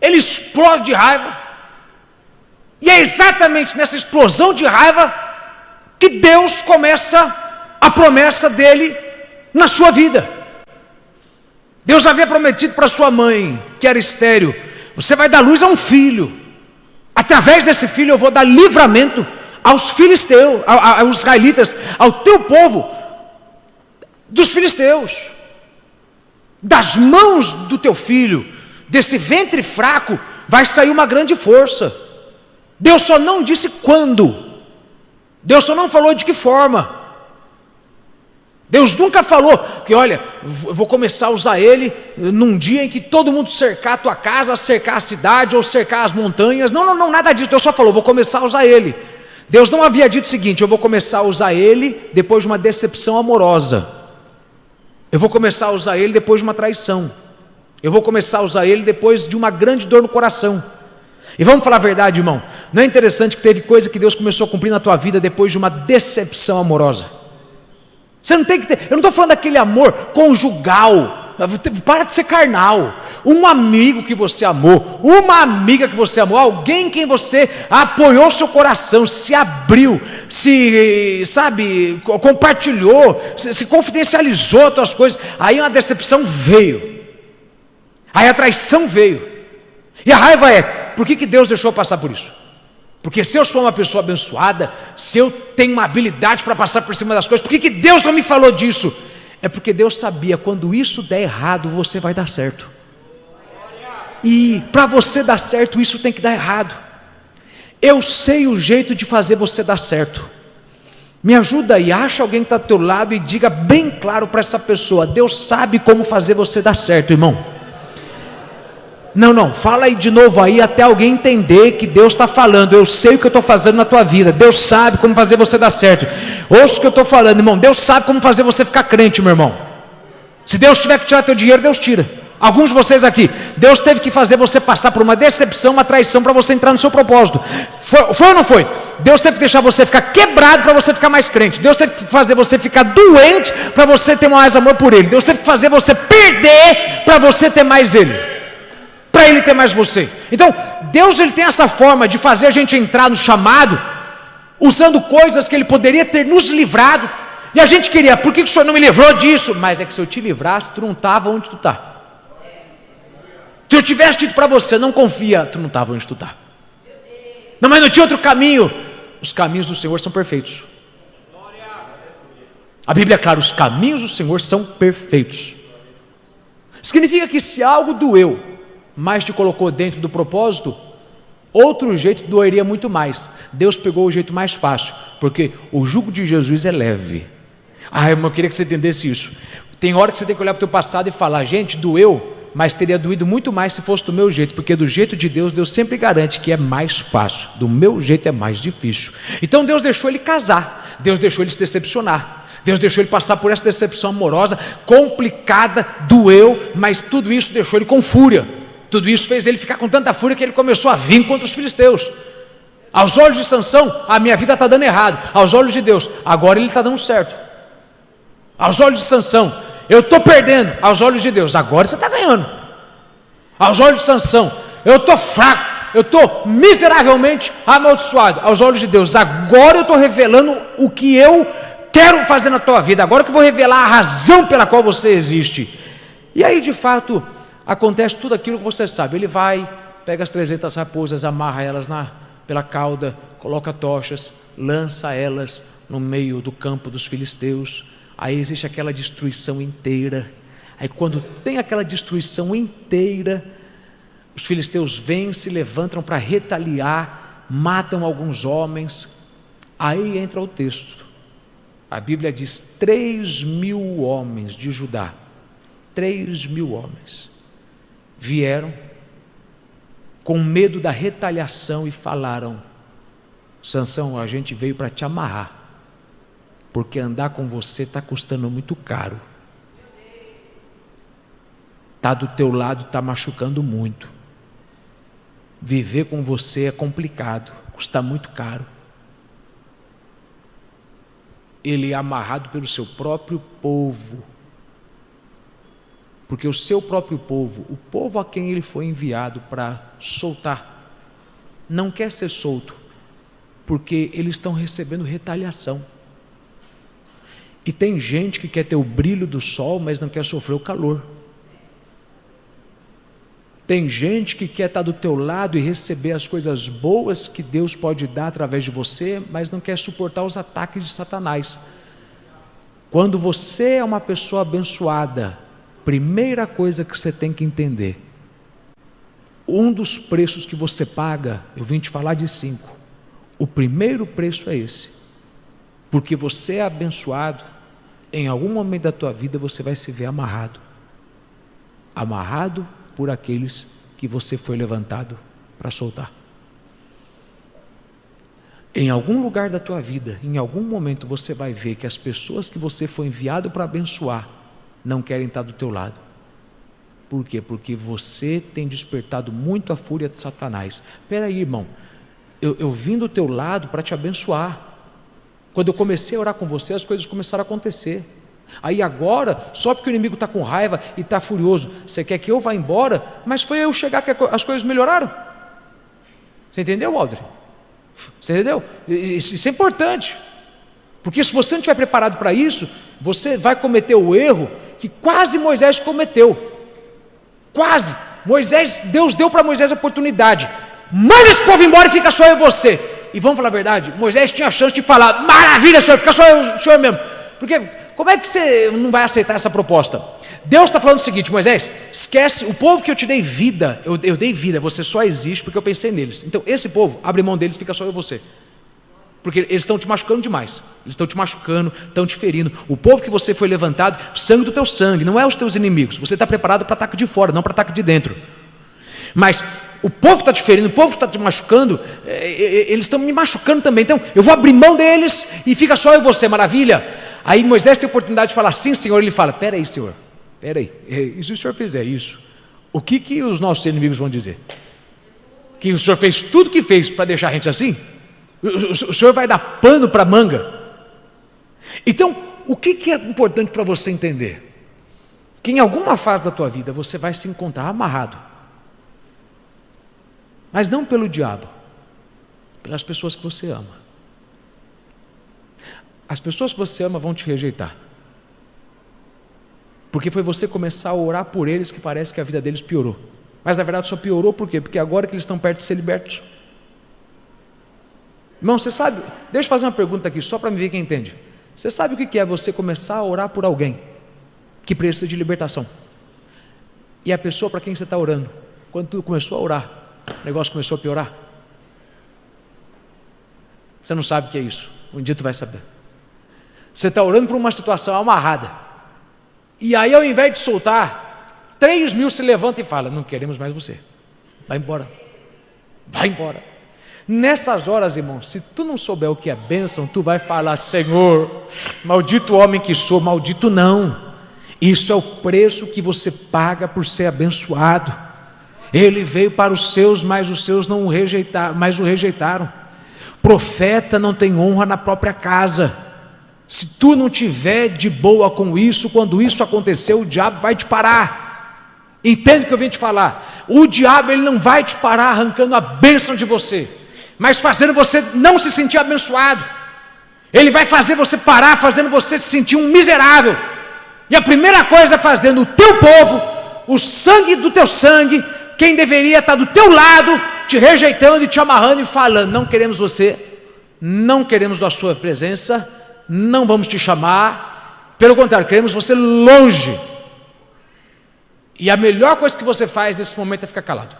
ele explode de raiva, e é exatamente nessa explosão de raiva que Deus começa a promessa dele na sua vida. Deus havia prometido para sua mãe, que era estéril: você vai dar luz a um filho, através desse filho eu vou dar livramento aos filisteus, aos israelitas, ao teu povo, dos filisteus. Das mãos do teu filho, desse ventre fraco, vai sair uma grande força. Deus só não disse quando, Deus só não falou de que forma. Deus nunca falou que, olha, eu vou começar a usar ele num dia em que todo mundo cercar a tua casa, cercar a cidade ou cercar as montanhas. Não, nada disso. Deus só falou: vou começar a usar ele. Deus não havia dito o seguinte: eu vou começar a usar ele depois de uma decepção amorosa, eu vou começar a usar ele depois de uma traição, eu vou começar a usar ele depois de uma grande dor no coração. E vamos falar a verdade, irmão, não é interessante que teve coisa que Deus começou a cumprir na tua vida depois de uma decepção amorosa? Você não tem que ter, eu não estou falando daquele amor conjugal, para de ser carnal. Um amigo que você amou, uma amiga que você amou, alguém em quem você apoiou seu coração, se abriu, compartilhou, se confidencializou as tuas coisas. Aí uma decepção veio, aí a traição veio, e a raiva é: por que Deus deixou eu passar por isso? Porque se eu sou uma pessoa abençoada, se eu tenho uma habilidade para passar por cima das coisas, por que Deus não me falou disso? É porque Deus sabia, quando isso der errado, você vai dar certo. E para você dar certo, isso tem que dar errado. Eu sei o jeito de fazer você dar certo. Me ajuda aí, acha alguém que está do teu lado e diga bem claro para essa pessoa: Deus sabe como fazer você dar certo, irmão. Não, fala aí de novo aí, até alguém entender que Deus está falando. Eu sei o que eu estou fazendo na tua vida. Deus sabe como fazer você dar certo. Ouça o que eu estou falando, irmão. Deus sabe como fazer você ficar crente, meu irmão. Se Deus tiver que tirar teu dinheiro, Deus tira. Alguns de vocês aqui, Deus teve que fazer você passar por uma decepção, uma traição, para você entrar no seu propósito. Foi ou não foi? Deus teve que deixar você ficar quebrado para você ficar mais crente. Deus teve que fazer você ficar doente para você ter mais amor por Ele. Deus teve que fazer você perder para você ter mais Ele, para Ele ter mais você. Então Deus, Ele tem essa forma de fazer a gente entrar no chamado, usando coisas que Ele poderia ter nos livrado. E a gente queria: por que o Senhor não me livrou disso? Mas é que se eu te livrasse, tu não estava onde tu está. Se eu tivesse dito para você: não confia, tu não estava onde tu está. Não, mas não tinha outro caminho. Os caminhos do Senhor são perfeitos. A Bíblia é clara: os caminhos do Senhor são perfeitos. Significa que se algo doeu, mas te colocou dentro do propósito, outro jeito doeria muito mais. Deus pegou o jeito mais fácil, porque o jugo de Jesus é leve. Irmão, eu queria que você entendesse isso. Tem hora que você tem que olhar para o teu passado e falar: gente, doeu, mas teria doído muito mais se fosse do meu jeito, porque do jeito de Deus, Deus sempre garante que é mais fácil. Do meu jeito é mais difícil. Então Deus deixou ele casar, Deus deixou ele se decepcionar, Deus deixou ele passar por essa decepção amorosa, complicada, doeu, mas tudo isso deixou ele com fúria. Tudo isso fez ele ficar com tanta fúria que ele começou a vir contra os filisteus. Aos olhos de Sansão, a minha vida está dando errado. Aos olhos de Deus, agora ele está dando certo. Aos olhos de Sansão, eu estou perdendo. Aos olhos de Deus, agora você está ganhando. Aos olhos de Sansão, eu estou fraco, eu estou miseravelmente amaldiçoado. Aos olhos de Deus, agora eu estou revelando o que eu quero fazer na tua vida. Agora que eu vou revelar a razão pela qual você existe. E aí de fato acontece tudo aquilo que você sabe. Ele vai, pega as 300 raposas, amarra elas pela cauda, coloca tochas, lança elas no meio do campo dos filisteus. Aí existe aquela destruição inteira. Aí quando tem aquela destruição inteira, os filisteus vêm, se levantam para retaliar, matam alguns homens. Aí entra o texto. A Bíblia diz: 3.000 homens de Judá, 3.000 homens vieram com medo da retaliação e falaram: Sansão, a gente veio para te amarrar, porque andar com você está custando muito caro. Está do teu lado, está machucando muito. Viver com você é complicado, custa muito caro. Ele é amarrado pelo seu próprio povo, porque o seu próprio povo, o povo a quem ele foi enviado para soltar, não quer ser solto, porque eles estão recebendo retaliação. E tem gente que quer ter o brilho do sol, mas não quer sofrer o calor. Tem gente que quer estar do teu lado e receber as coisas boas que Deus pode dar através de você, mas não quer suportar os ataques de Satanás. Quando você é uma pessoa abençoada, primeira coisa que você tem que entender: um dos preços que você paga, eu vim te falar de 5. O primeiro preço é esse, porque você é abençoado. Em algum momento da tua vida você vai se ver amarrado por aqueles que você foi levantado para soltar. Em algum lugar da tua vida, em algum momento você vai ver que as pessoas que você foi enviado para abençoar não querem estar do teu lado. Por quê? Porque você tem despertado muito a fúria de Satanás. Espera aí, irmão, eu vim do teu lado para te abençoar. Quando eu comecei a orar com você, as coisas começaram a acontecer. Aí agora, só porque o inimigo está com raiva e está furioso, você quer que eu vá embora? Mas foi eu chegar que as coisas melhoraram. Você entendeu, Aldrin? Você entendeu? Isso é importante, porque se você não estiver preparado para isso, você vai cometer o erro que quase Moisés cometeu. Quase. Deus deu para Moisés a oportunidade. manda esse povo embora e fica só eu e você. E vamos falar a verdade, Moisés tinha a chance de falar, maravilha, senhor, fica só eu, senhor mesmo. Porque como é que você não vai aceitar essa proposta? Deus está falando o seguinte: Moisés, esquece, o povo que eu te dei vida, eu dei vida, você só existe porque eu pensei neles. Então esse povo, abre mão deles, fica só eu e você. Porque eles estão te machucando demais. Eles estão te machucando, estão te ferindo. O povo que você foi levantado, sangue do teu sangue, não é os teus inimigos. Você está preparado para ataque de fora, não para ataque de dentro. Mas o povo que está te ferindo, o povo que está te machucando, eles estão me machucando também. Então eu vou abrir mão deles e fica só eu e você, maravilha. Aí Moisés tem a oportunidade de falar, sim, Senhor. Ele fala, peraí, Senhor, peraí, e se o Senhor fizer isso, o que os nossos inimigos vão dizer? Que o Senhor fez tudo que fez para deixar a gente assim? O Senhor vai dar pano para manga? Então, o que é importante para você entender? Que em alguma fase da tua vida você vai se encontrar amarrado, mas não pelo diabo, pelas pessoas que você ama. As pessoas que você ama vão te rejeitar, porque foi você começar a orar por eles que parece que a vida deles piorou. Mas na verdade só piorou por quê? Porque agora que eles estão perto de ser libertos. Irmão, você sabe, deixa eu fazer uma pergunta aqui, só para me ver quem entende. Você sabe o que é você começar a orar por alguém que precisa de libertação? E a pessoa para quem você está orando, quando tu começou a orar, o negócio começou a piorar? Você não sabe o que é isso, um dia tu vai saber. Você está orando por uma situação amarrada, e aí ao invés de soltar, 3.000 se levantam e falam, não queremos mais você, vai embora, vai embora. Nessas horas, irmão, se tu não souber o que é bênção, tu vai falar, Senhor, maldito homem que sou. Maldito não, isso é o preço que você paga por ser abençoado. Ele veio para os seus, mas os seus não o rejeitaram, mas o rejeitaram. Profeta não tem honra na própria casa. Se tu não tiver de boa com isso, quando isso acontecer, o diabo vai te parar. Entende o que eu vim te falar? O diabo, ele não vai te parar arrancando a bênção de você, mas fazendo você não se sentir abençoado. Ele vai fazer você parar, fazendo você se sentir um miserável. E a primeira coisa é fazendo o teu povo, o sangue do teu sangue, quem deveria estar do teu lado, te rejeitando e te amarrando e falando, não queremos você, não queremos a sua presença, não vamos te chamar, pelo contrário, queremos você longe. E a melhor coisa que você faz nesse momento é ficar calado,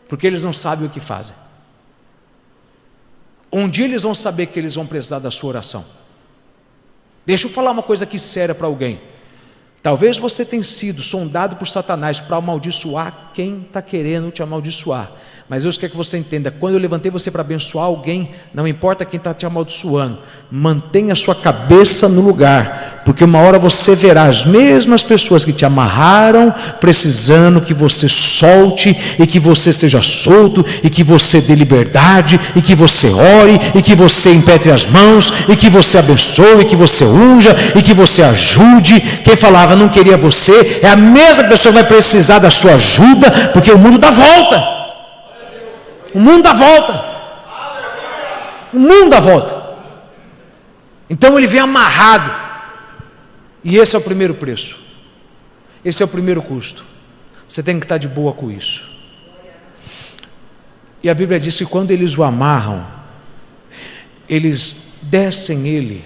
porque eles não sabem o que fazem. Um dia eles vão saber que eles vão precisar da sua oração. Deixa eu falar uma coisa aqui séria para alguém. Talvez você tenha sido sondado por Satanás para amaldiçoar quem está querendo te amaldiçoar. Mas Deus quer que você entenda, quando eu levantei você para abençoar alguém, não importa quem está te amaldiçoando, mantenha a sua cabeça no lugar, porque uma hora você verá as mesmas pessoas que te amarraram, precisando que você solte, e que você seja solto, e que você dê liberdade, e que você ore, e que você impetre as mãos, e que você abençoe, e que você unja, e que você ajude. Quem falava não queria você, é a mesma pessoa que vai precisar da sua ajuda, porque o mundo dá volta. O mundo dá volta. O mundo dá volta. Então ele vem amarrado. E esse é o primeiro preço. Esse é o primeiro custo. Você tem que estar de boa com isso. E a Bíblia diz que quando eles o amarram, eles descem ele,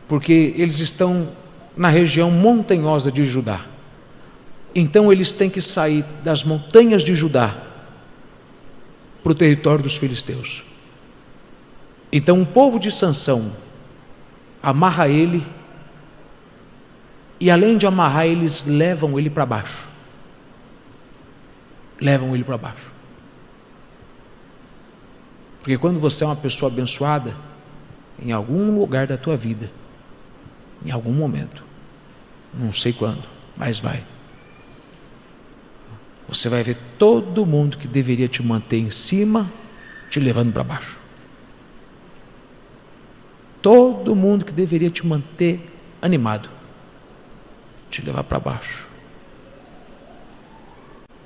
porque eles estão na região montanhosa de Judá. Então eles têm que sair das montanhas de Judá para o território dos filisteus. Então o povo de Sansão amarra ele, e além de amarrar, eles levam ele para baixo. Levam ele para baixo. Porque quando você é uma pessoa abençoada, em algum lugar da tua vida, em algum momento, não sei quando, mas vai, você vai ver todo mundo que deveria te manter em cima, te levando para baixo. Todo mundo que deveria te manter animado, te levar para baixo.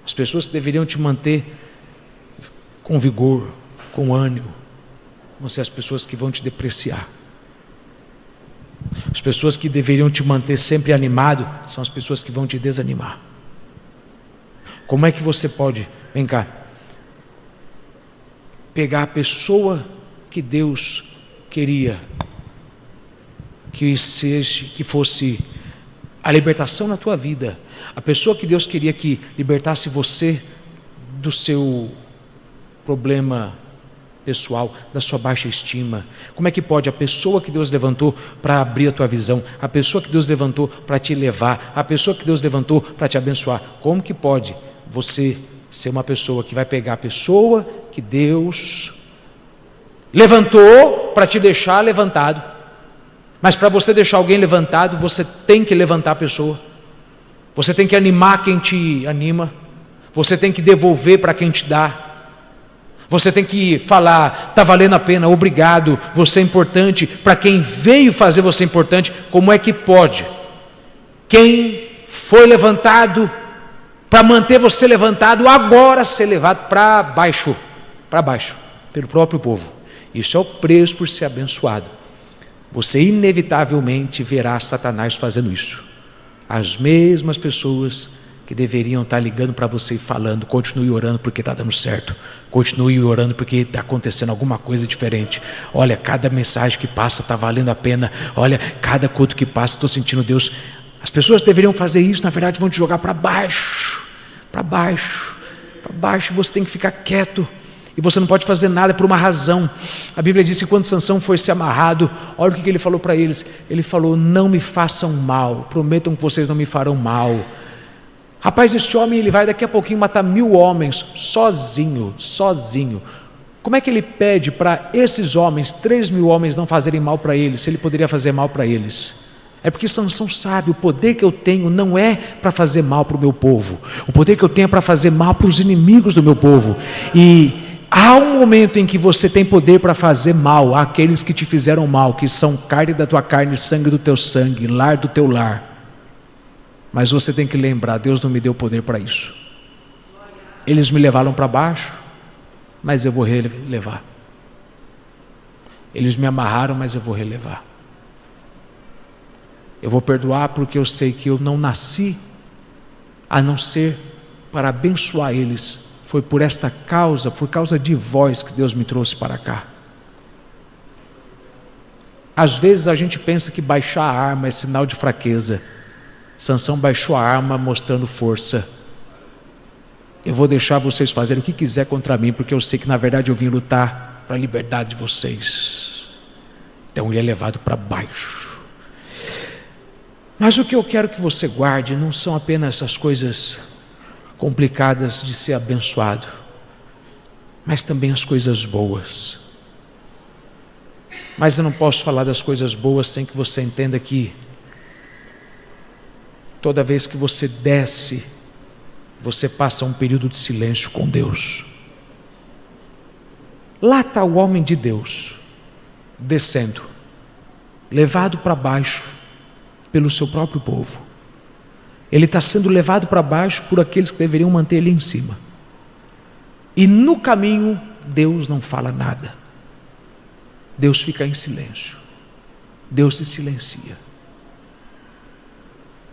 As pessoas que deveriam te manter com vigor, com ânimo, vão ser as pessoas que vão te depreciar. As pessoas que deveriam te manter sempre animado, são as pessoas que vão te desanimar. Como é que você pode, vem cá, pegar a pessoa que Deus queria que fosse a libertação na tua vida, a pessoa que Deus queria que libertasse você do seu problema pessoal, da sua baixa estima. Como é que pode a pessoa que Deus levantou para abrir a tua visão, a pessoa que Deus levantou para te levar, a pessoa que Deus levantou para te abençoar, como que pode você ser uma pessoa que vai pegar a pessoa que Deus levantou para te deixar levantado? Mas para você deixar alguém levantado, você tem que levantar a pessoa, você tem que animar quem te anima, você tem que devolver para quem te dá, você tem que falar, está valendo a pena, obrigado, você é importante, para quem veio fazer você importante. Como é que pode quem foi levantado para manter você levantado, agora ser levado para baixo, pelo próprio povo? Isso é o preço por ser abençoado. Você inevitavelmente verá Satanás fazendo isso. As mesmas pessoas que deveriam estar ligando para você e falando, continue orando porque está dando certo, continue orando porque está acontecendo alguma coisa diferente. Olha, cada mensagem que passa está valendo a pena. Olha, cada culto que passa, estou sentindo Deus. As pessoas deveriam fazer isso, na verdade vão te jogar para baixo, você tem que ficar quieto. E você não pode fazer nada por uma razão. A Bíblia diz que quando Sansão foi ser amarrado, olha o que ele falou para eles. Ele falou, não me façam mal, prometam que vocês não me farão mal. Rapaz, este homem, ele vai daqui a pouquinho matar 1000 homens, sozinho. Como é que ele pede para esses homens, 3.000 homens, não fazerem mal para eles, se ele poderia fazer mal para eles? É porque Sansão sabe, o poder que eu tenho não é para fazer mal para o meu povo. O poder que eu tenho é para fazer mal para os inimigos do meu povo. E há um momento em que você tem poder para fazer mal àqueles que te fizeram mal, que são carne da tua carne, sangue do teu sangue, lar do teu lar. Mas você tem que lembrar, Deus não me deu poder para isso. Eles me levaram para baixo, mas eu vou relevar. Eles me amarraram, mas eu vou relevar. Eu vou perdoar porque eu sei que eu não nasci a não ser para abençoar eles. Foi por esta causa, por causa de vós, que Deus me trouxe para cá. Às vezes a gente pensa que baixar a arma é sinal de fraqueza. Sansão baixou a arma mostrando força. Eu vou deixar vocês fazerem o que quiser contra mim, porque eu sei que na verdade eu vim lutar para a liberdade de vocês. Então ele é levado para baixo. Mas o que eu quero que você guarde não são apenas as coisas complicadas de ser abençoado, mas também as coisas boas. Mas eu não posso falar das coisas boas sem que você entenda que toda vez que você desce, você passa um período de silêncio com Deus. Lá está o homem de Deus, descendo, levado para baixo pelo seu próprio povo. Ele está sendo levado para baixo por aqueles que deveriam manter ele em cima. E no caminho, Deus não fala nada. Deus fica em silêncio. Deus se silencia.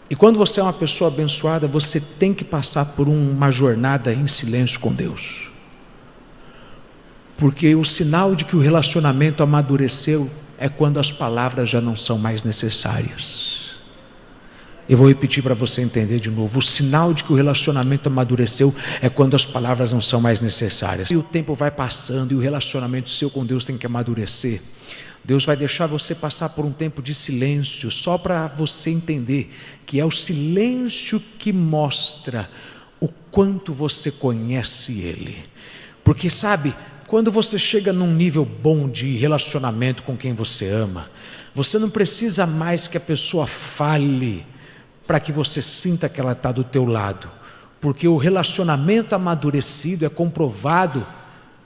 E quando você é uma pessoa abençoada, você tem que passar por uma jornada em silêncio com Deus. Porque o sinal de que o relacionamento amadureceu é quando as palavras já não são mais necessárias. Eu vou repetir para você entender de novo. O sinal de que o relacionamento amadureceu é quando as palavras não são mais necessárias. E o tempo vai passando e o relacionamento seu com Deus tem que amadurecer. Deus vai deixar você passar por um tempo de silêncio, só para você entender que é o silêncio que mostra o quanto você conhece Ele. Porque sabe, quando você chega num nível bom de relacionamento com quem você ama, você não precisa mais que a pessoa fale para que você sinta que ela está do teu lado, porque o relacionamento amadurecido é comprovado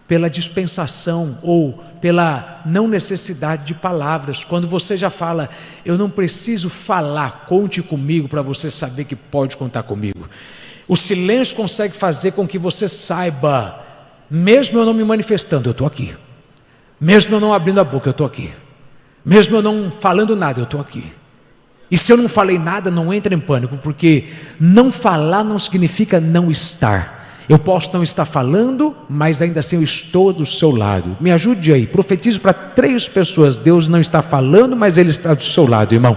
pela dispensação ou pela não necessidade de palavras. Quando você já fala, eu não preciso falar, conte comigo, para você saber que pode contar comigo. O silêncio consegue fazer com que você saiba, mesmo eu não me manifestando, eu estou aqui. Mesmo eu não abrindo a boca, eu estou aqui. Mesmo eu não falando nada, eu estou aqui. E se eu não falei nada, não entre em pânico, porque não falar não significa não estar. Eu posso não estar falando, mas ainda assim eu estou do seu lado. Me ajude aí, profetize para 3 pessoas. Deus não está falando, mas Ele está do seu lado, irmão.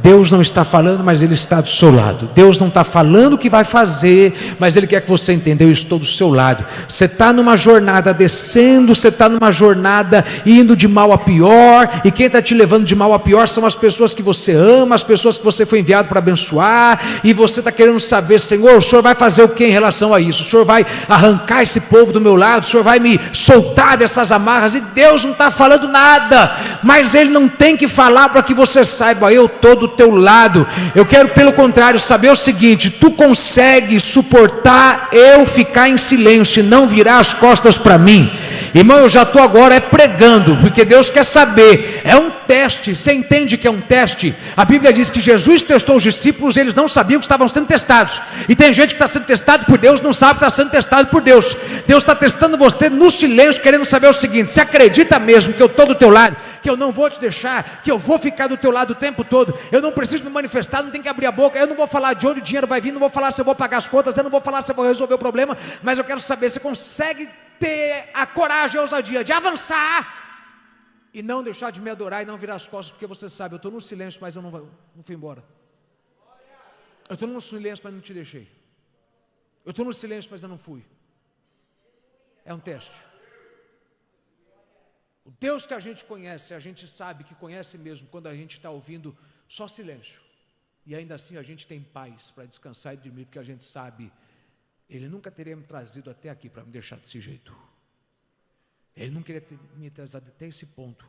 Deus não está falando, mas Ele está do seu lado. Deus não está falando o que vai fazer, mas Ele quer que você entenda: eu estou do seu lado. Você está numa jornada descendo, você está numa jornada indo de mal a pior, e quem está te levando de mal a pior são as pessoas que você ama, as pessoas que você foi enviado para abençoar, e você está querendo saber: Senhor, o Senhor vai fazer o que em relação a isso? O Senhor vai arrancar esse povo do meu lado? O Senhor vai me soltar dessas amarras? E Deus não está falando nada, mas Ele não tem que falar para que você saiba: eu estou do teu lado. Eu quero, pelo contrário, saber o seguinte: tu consegue suportar eu ficar em silêncio e não virar as costas para mim? Irmão, eu já estou agora pregando, porque Deus quer saber. É um teste. Você entende que é um teste? A Bíblia diz que Jesus testou os discípulos, eles não sabiam que estavam sendo testados. E tem gente que está sendo testado por Deus, não sabe que está sendo testado por Deus. Deus está testando você no silêncio, querendo saber o seguinte: você acredita mesmo que eu estou do teu lado, que eu não vou te deixar, que eu vou ficar do teu lado o tempo todo? Eu não preciso me manifestar, não tem que abrir a boca, eu não vou falar de onde o dinheiro vai vir, não vou falar se eu vou pagar as contas, eu não vou falar se eu vou resolver o problema, mas eu quero saber: você consegue ter a coragem e a ousadia de avançar e não deixar de me adorar e não virar as costas, porque você sabe: eu estou no silêncio, mas eu não fui embora. Eu estou no silêncio, mas não te deixei. Eu estou no silêncio, mas eu não fui. É um teste. O Deus que a gente conhece, a gente sabe que conhece mesmo quando a gente está ouvindo só silêncio, e ainda assim a gente tem paz para descansar e dormir, porque a gente sabe: Ele nunca teria me trazido até aqui para me deixar desse jeito. Ele não queria ter me trazido até esse ponto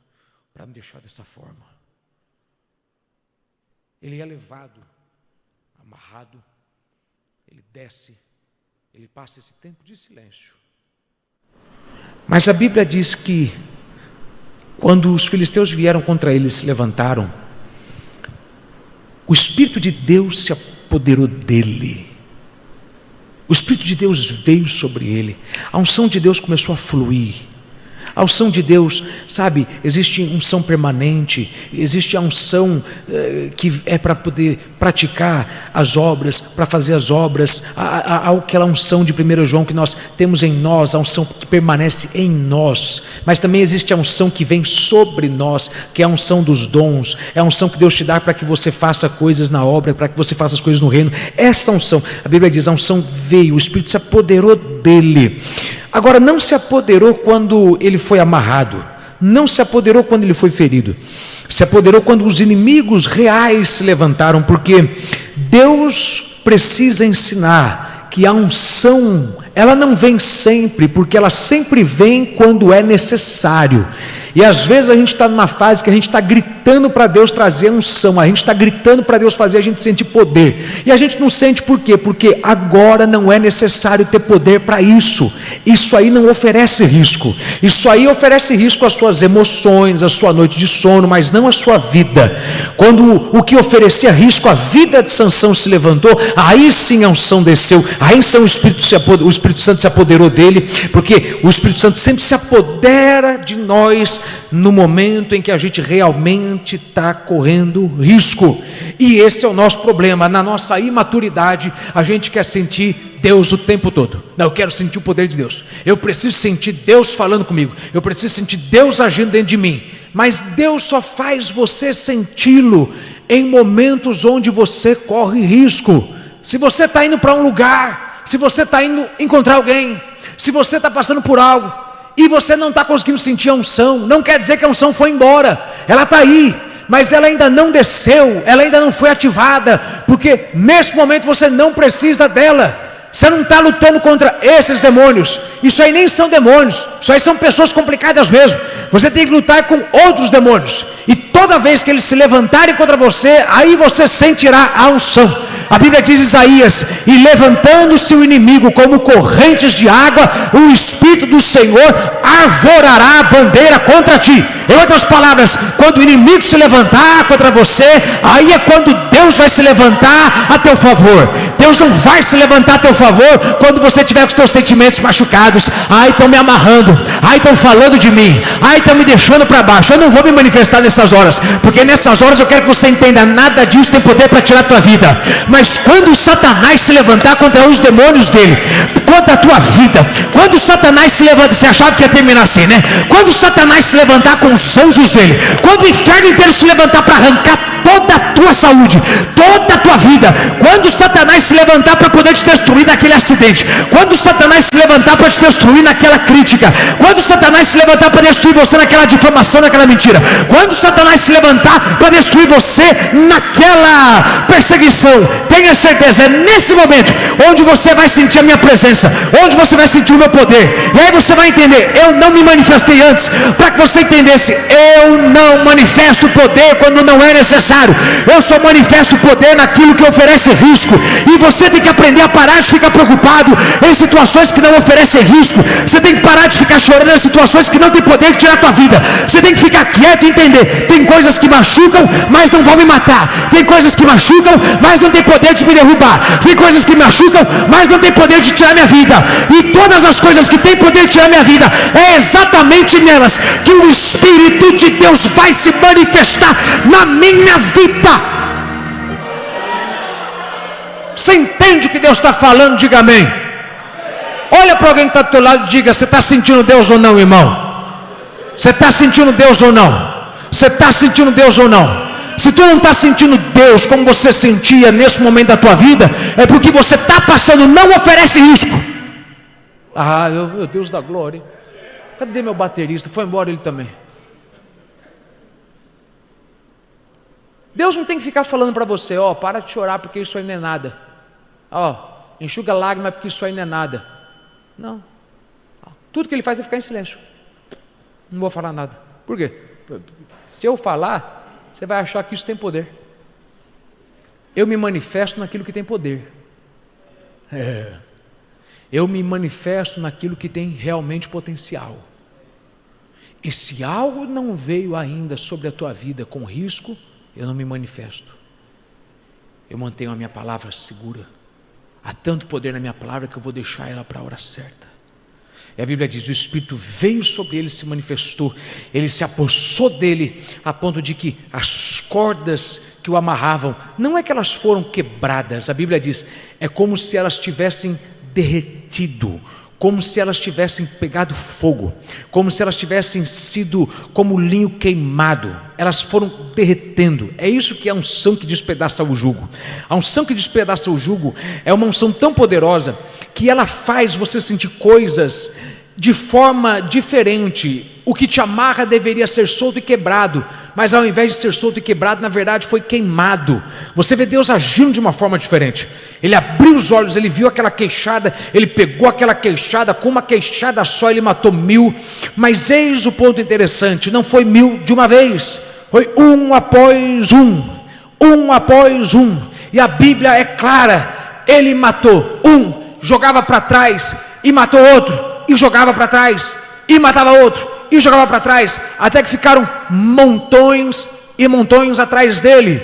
para me deixar dessa forma. Ele é levado, amarrado, ele desce, ele passa esse tempo de silêncio. Mas a Bíblia diz que quando os filisteus vieram contra ele e se levantaram, o Espírito de Deus se apoderou dele. O Espírito de Deus veio sobre ele. A unção de Deus começou a fluir. A unção de Deus, sabe, existe unção permanente, existe a unção que é para poder praticar as obras, para fazer as obras, aquela unção de 1 João que nós temos em nós, a unção que permanece em nós, mas também existe a unção que vem sobre nós, que é a unção dos dons, é a unção que Deus te dá para que você faça coisas na obra, para que você faça as coisas no reino. Essa unção, a Bíblia diz, a unção veio, o Espírito se apoderou dele. Agora, não se apoderou quando ele foi amarrado, não se apoderou quando ele foi ferido, se apoderou quando os inimigos reais se levantaram, porque Deus precisa ensinar que a unção, ela não vem sempre, porque ela sempre vem quando é necessário. E às vezes a gente está numa fase que a gente está gritando para Deus trazer unção, a gente está gritando para Deus fazer a gente sentir poder, e a gente não sente por quê? Porque agora não é necessário ter poder para isso. Isso aí não oferece risco, isso aí oferece risco às suas emoções, à sua noite de sono, mas não à sua vida. Quando o que oferecia risco, a vida de Sansão se levantou, aí sim a unção desceu, aí sim o Espírito Santo se apoderou dele, porque o Espírito Santo sempre se apodera de nós no momento em que a gente realmente está correndo risco. E esse é o nosso problema. Na nossa imaturidade, a gente quer sentir Deus o tempo todo. Não, eu quero sentir o poder de Deus, eu preciso sentir Deus falando comigo, eu preciso sentir Deus agindo dentro de mim. Mas Deus só faz você senti-lo em momentos onde você corre risco. Se você está indo para um lugar, se você está indo encontrar alguém, se você está passando por algo e você não está conseguindo sentir a unção, não quer dizer que a unção foi embora, ela está aí, mas ela ainda não desceu, ela ainda não foi ativada, porque nesse momento você não precisa dela. Você não está lutando contra esses demônios, isso aí nem são demônios, isso aí são pessoas complicadas mesmo. Você tem que lutar com outros demônios, e toda vez que eles se levantarem contra você, aí você sentirá a unção. A Bíblia diz, Isaías: e levantando-se o inimigo como correntes de água, o Espírito do Senhor arvorará a bandeira contra ti. Em outras palavras, quando o inimigo se levantar contra você, aí é quando Deus vai se levantar a teu favor. Deus não vai se levantar a teu favor quando você tiver com os teus sentimentos machucados. Ai, estão me amarrando, ai, estão falando de mim, ai, estão me deixando para baixo. Eu não vou me manifestar nessas horas, porque nessas horas eu quero que você entenda: nada disso tem poder para tirar a tua vida. Mas quando Satanás se levantar contra os demônios dele, contra a tua vida. Quando Satanás se levanta, você achava que ia terminar assim, né? Quando Satanás se levantar com os anjos dele, quando o inferno inteiro se levantar para arrancar toda a tua saúde, toda a tua vida, quando Satanás se levantar para poder te destruir naquele acidente, quando Satanás se levantar para te destruir naquela crítica, quando Satanás se levantar para destruir você naquela difamação, naquela mentira, quando Satanás se levantar para destruir você naquela perseguição, tenha certeza, é nesse momento onde você vai sentir a minha presença, onde você vai sentir o meu poder. E aí você vai entender: eu não me manifestei antes, para que você entendesse, eu não manifesto poder quando não é necessário. Eu só manifesto poder naquilo que oferece risco. E você tem que aprender a parar de ficar preocupado em situações que não oferecem risco. Você tem que parar de ficar chorando em situações que não tem poder de tirar a tua vida. Você tem que ficar quieto e entender: tem coisas que machucam, mas não vão me matar. Tem coisas que machucam, mas não tem poder de me derrubar. Tem coisas que machucam, mas não tem poder de tirar minha vida. E todas as coisas que tem poder de tirar minha vida, é exatamente nelas que o Espírito de Deus vai se manifestar na minha vida. Você entende o que Deus está falando? Diga amém. Olha para alguém que está do teu lado e diga: você está sentindo Deus ou não, irmão? Você está sentindo Deus ou não? Você está sentindo Deus ou não? Se tu não está sentindo Deus como você sentia nesse momento da tua vida, é porque você está passando, não oferece risco. Ah, meu Deus da glória, cadê meu baterista? Foi embora ele também. Deus não tem que ficar falando para você: ó, para de chorar porque isso aí não é nada. Ó, enxuga lágrima porque isso aí não é nada. Não. Tudo que ele faz é ficar em silêncio. Não vou falar nada. Por quê? Se eu falar, você vai achar que isso tem poder. Eu me manifesto naquilo que tem poder. Eu me manifesto naquilo que tem realmente potencial. E se algo não veio ainda sobre a tua vida com risco, eu não me manifesto. Eu mantenho a minha palavra segura. Há tanto poder na minha palavra que eu vou deixar ela para a hora certa. E a Bíblia diz: o Espírito veio sobre ele, se manifestou, ele se apossou dele, a ponto de que as cordas que o amarravam, não é que elas foram quebradas, a Bíblia diz, é como se elas tivessem derretido, como se elas tivessem pegado fogo, como se elas tivessem sido como linho queimado, elas foram derretendo. É isso que é a unção que despedaça o jugo. A unção que despedaça o jugo é uma unção tão poderosa que ela faz você sentir coisas de forma diferente. O que te amarra deveria ser solto e quebrado, mas ao invés de ser solto e quebrado, na verdade foi queimado. Você vê Deus agindo de uma forma diferente. Ele abriu os olhos, ele viu aquela queixada, ele pegou aquela queixada, com uma queixada só ele matou 1000. Mas eis o ponto interessante: não foi 1000 de uma vez, foi um após um. E a Bíblia é clara: ele matou um, jogava para trás e matou outro, e jogava para trás e matava outro, e jogava para trás, até que ficaram montões e montões atrás dele.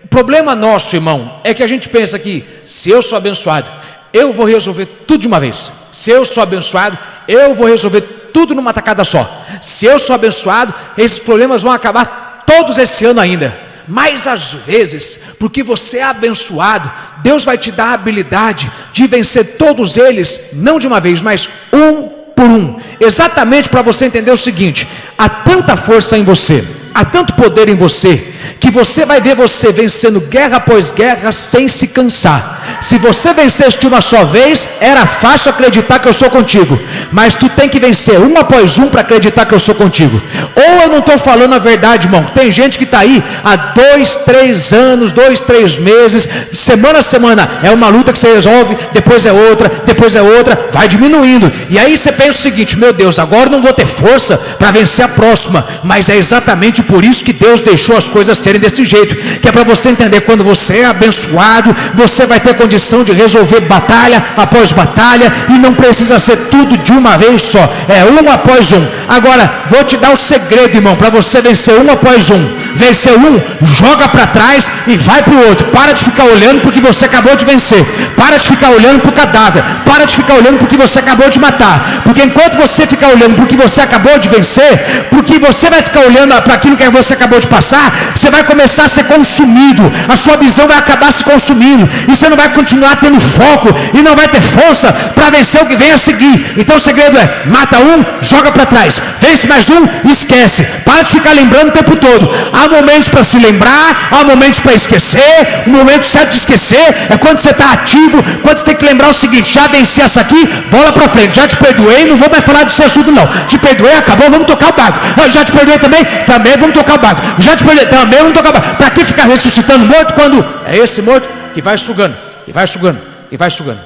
O problema nosso, irmão, é que a gente pensa que se eu sou abençoado, eu vou resolver tudo de uma vez. Se eu sou abençoado, eu vou resolver tudo numa tacada só. Se eu sou abençoado, esses problemas vão acabar todos esse ano ainda. Mas às vezes, porque você é abençoado, Deus vai te dar a habilidade de vencer todos eles, não de uma vez, mas um por um, exatamente para você entender o seguinte: há tanta força em você, há tanto poder em você, que você vai ver você vencendo guerra após guerra sem se cansar. Se você vencesse de uma só vez, era fácil acreditar que eu sou contigo, mas tu tem que vencer um após um para acreditar que eu sou contigo. Ou eu não estou falando a verdade, irmão? Tem gente que está aí há 2, 3 anos, 2, 3 meses, semana a semana, é uma luta que você resolve, depois é outra, vai diminuindo, e aí você pensa o seguinte: meu Deus, agora não vou ter força para vencer a próxima. Mas é exatamente por isso que Deus deixou as coisas serem desse jeito, que é para você entender: quando você é abençoado, você vai ter condição de resolver batalha após batalha, e não precisa ser tudo de uma vez só, é um após um. Agora, vou te dar o segredo, irmão, para você vencer um após um. Vencer um, joga para trás e vai para o outro. Para de ficar olhando porque você acabou de vencer, para de ficar olhando para o cadáver, para de ficar olhando porque você acabou de matar, porque enquanto você ficar olhando porque você acabou de vencer, porque você vai ficar olhando para aquilo que você acabou de passar, você vai começar a ser consumido, a sua visão vai acabar se consumindo, e você não vai continuar tendo foco, e não vai ter força para vencer o que vem a seguir. Então o segredo é: mata um, joga para trás, vence mais um, esquece. Para de ficar lembrando o tempo todo. Há momentos para se lembrar, há momentos para esquecer. O momento certo de esquecer é quando você está ativo, quando você tem que lembrar o seguinte: já venci essa aqui, bola para frente, já te perdoei, não vou mais falar desse assunto não, te perdoei, acabou, vamos tocar o barco. Já te perdoei também vamos tocar o barco. Já te perdoei também, vamos tocar o barco. Para que ficar ressuscitando morto quando é esse morto que vai sugando, e vai sugando, e vai sugando?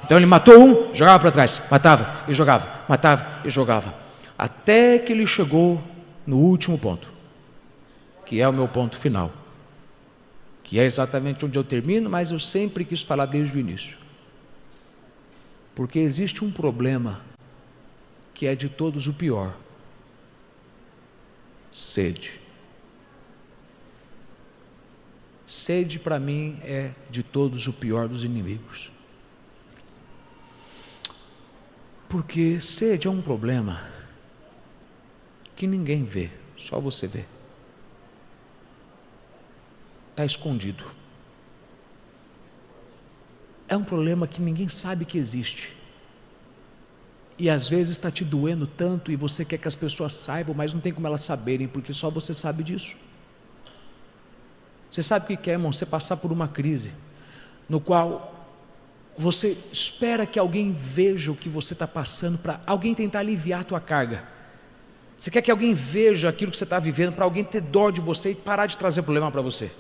Então ele matou um, jogava para trás, matava e jogava, matava e jogava, até que ele chegou no último ponto, que é o meu ponto final, que é exatamente onde eu termino, mas eu sempre quis falar desde o início, porque existe um problema que é de todos o pior: sede. Sede para mim é de todos o pior dos inimigos, porque sede é um problema que ninguém vê, só você vê. Está escondido. É um problema que ninguém sabe que existe. E às vezes está te doendo tanto e você quer que as pessoas saibam, mas não tem como elas saberem, porque só você sabe disso. Você sabe o que é, irmão? Você passar por uma crise no qual você espera que alguém veja o que você está passando, para alguém tentar aliviar a tua carga. Você quer que alguém veja aquilo que você está vivendo, para alguém ter dó de você e parar de trazer problema para você.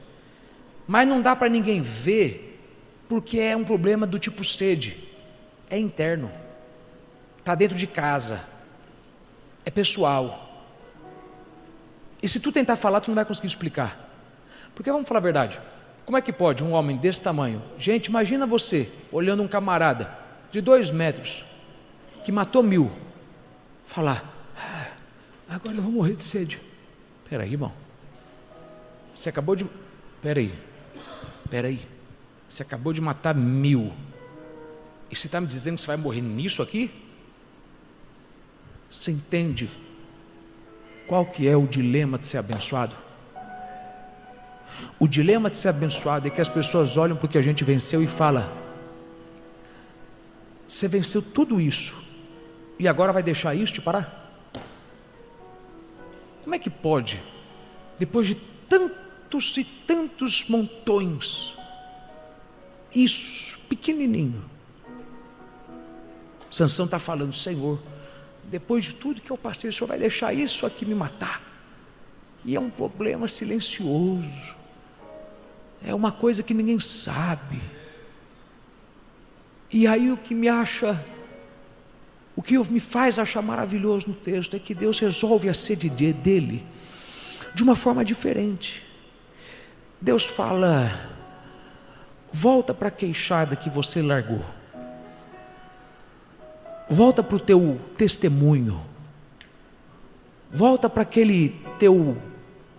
Mas não dá para ninguém ver, porque é um problema do tipo sede. É interno, está dentro de casa, é pessoal. E se tu tentar falar, tu não vai conseguir explicar. Porque vamos falar a verdade, como é que pode um homem desse tamanho? Gente, imagina você olhando um camarada de 2 metros, que matou 1000, falar: agora eu vou morrer de sede. Peraí, irmão, você acabou de... Peraí, você acabou de matar 1000, e você está me dizendo que você vai morrer nisso aqui? Você entende qual que é o dilema de ser abençoado? O dilema de ser abençoado é que as pessoas olham para o que a gente venceu e falam: você venceu tudo isso e agora vai deixar isso te parar? Como é que pode, depois de tantos e tantos montões, isso, pequenininho? Sansão está falando: Senhor, depois de tudo que eu passei, o Senhor vai deixar isso aqui me matar? E é um problema silencioso, é uma coisa que ninguém sabe. E aí o que me faz achar maravilhoso no texto é que Deus resolve a sede dele de uma forma diferente. Deus fala: volta para a queixada que você largou, volta para o teu testemunho, volta para aquele teu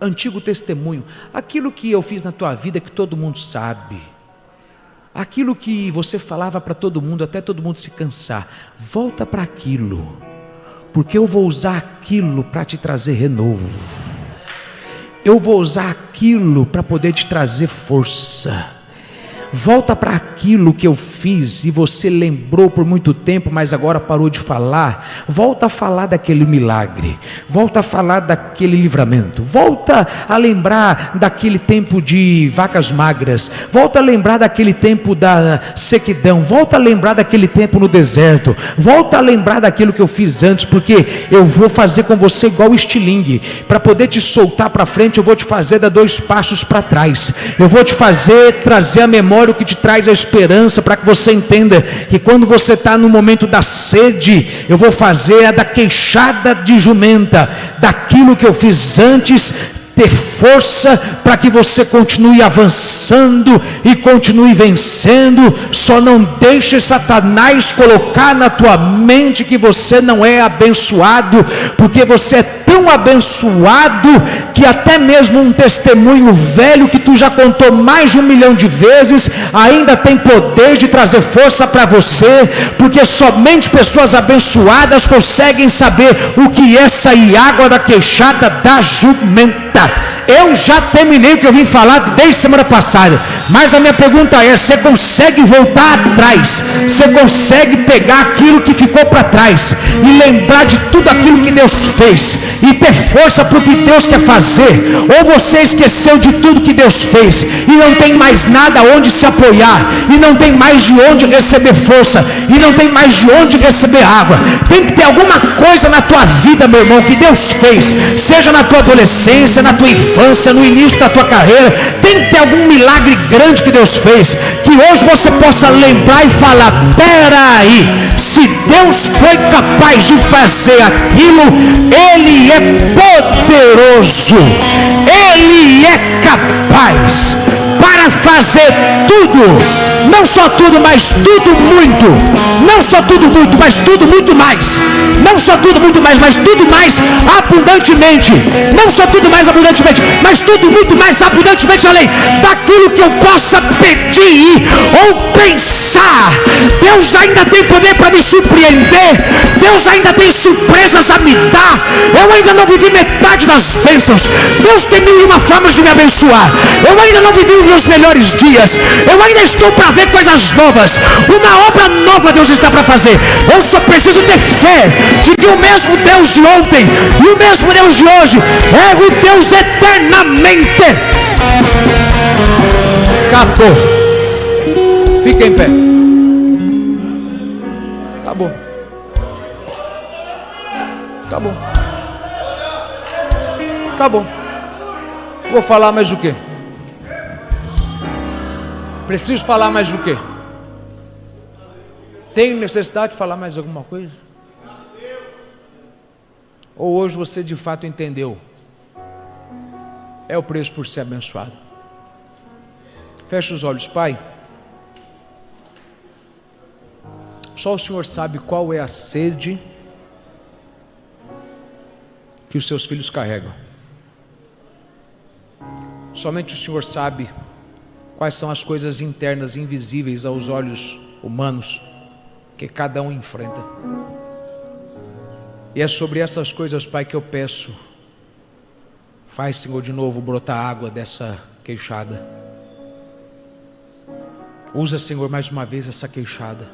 antigo testemunho, aquilo que eu fiz na tua vida que todo mundo sabe, aquilo que você falava para todo mundo até todo mundo se cansar. Volta para aquilo, porque eu vou usar aquilo para te trazer renovo, eu vou usar aquilo para poder te trazer força. Volta para aquilo que eu fiz e você lembrou por muito tempo, mas agora parou de falar. Volta a falar daquele milagre, volta a falar daquele livramento, volta a lembrar daquele tempo de vacas magras, volta a lembrar daquele tempo da sequidão, volta a lembrar daquele tempo no deserto, volta a lembrar daquilo que eu fiz antes, porque eu vou fazer com você igual o estilingue. Para poder te soltar para frente, eu vou te fazer dar 2 passos para trás, eu vou te fazer trazer a memória o que te traz a esperança, para que você entenda que quando você está no momento da sede, eu vou fazer a da queixada de jumenta, daquilo que eu fiz antes, ter força para que você continue avançando e continue vencendo. Só não deixe Satanás colocar na tua mente que você não é abençoado, porque você é tão abençoado que até mesmo um testemunho velho que tu já contou mais de 1 milhão de vezes ainda tem poder de trazer força para você, porque somente pessoas abençoadas conseguem saber o que é sair água da queixada da jumenta. Eu já terminei o que eu vim falar desde semana passada, mas a minha pergunta é: você consegue voltar atrás? Você consegue pegar aquilo que ficou para trás e lembrar de tudo aquilo que Deus fez e ter força para o que Deus quer fazer? Ou você esqueceu de tudo que Deus fez e não tem mais nada onde se apoiar, e não tem mais de onde receber força, e não tem mais de onde receber água? Tem que ter alguma coisa na tua vida, meu irmão, que Deus fez, seja na tua adolescência, na tua infância, no início da tua carreira. Tem que ter algum milagre grande que Deus fez, que hoje você possa lembrar e falar: peraí, se Deus foi capaz de fazer aquilo, Ele é poderoso, Ele é capaz para fazer tudo. Não só tudo, mas tudo muito. Não só tudo muito, mas tudo muito mais. Não só tudo muito mais, mas tudo mais abundantemente. Não só tudo mais abundantemente, mas tudo muito mais abundantemente além daquilo que eu possa pedir ou pensar. Deus ainda tem poder para me surpreender. Deus ainda tem surpresas a me dar. Eu ainda não vivi metade das bênçãos. Deus tem mil e uma formas de me abençoar. Eu ainda não vivi os meus melhores dias. Eu ainda estou para ver coisas novas. Uma obra nova Deus está para fazer. Eu só preciso ter fé de que o mesmo Deus de ontem e o mesmo Deus de hoje é o Deus eternamente. Acabou. Fica em pé. Acabou. Acabou. Acabou. Vou falar mais o quê? Preciso falar mais o quê? Tem necessidade de falar mais alguma coisa? Ou hoje você de fato entendeu? É o preço por ser abençoado. Feche os olhos, Pai. Só o Senhor sabe qual é a sede que os seus filhos carregam. Somente o Senhor sabe quais são as coisas internas, invisíveis aos olhos humanos, que cada um enfrenta. E é sobre essas coisas, Pai, que eu peço: faz, Senhor, de novo brotar água dessa queixada. Usa, Senhor, mais uma vez essa queixada.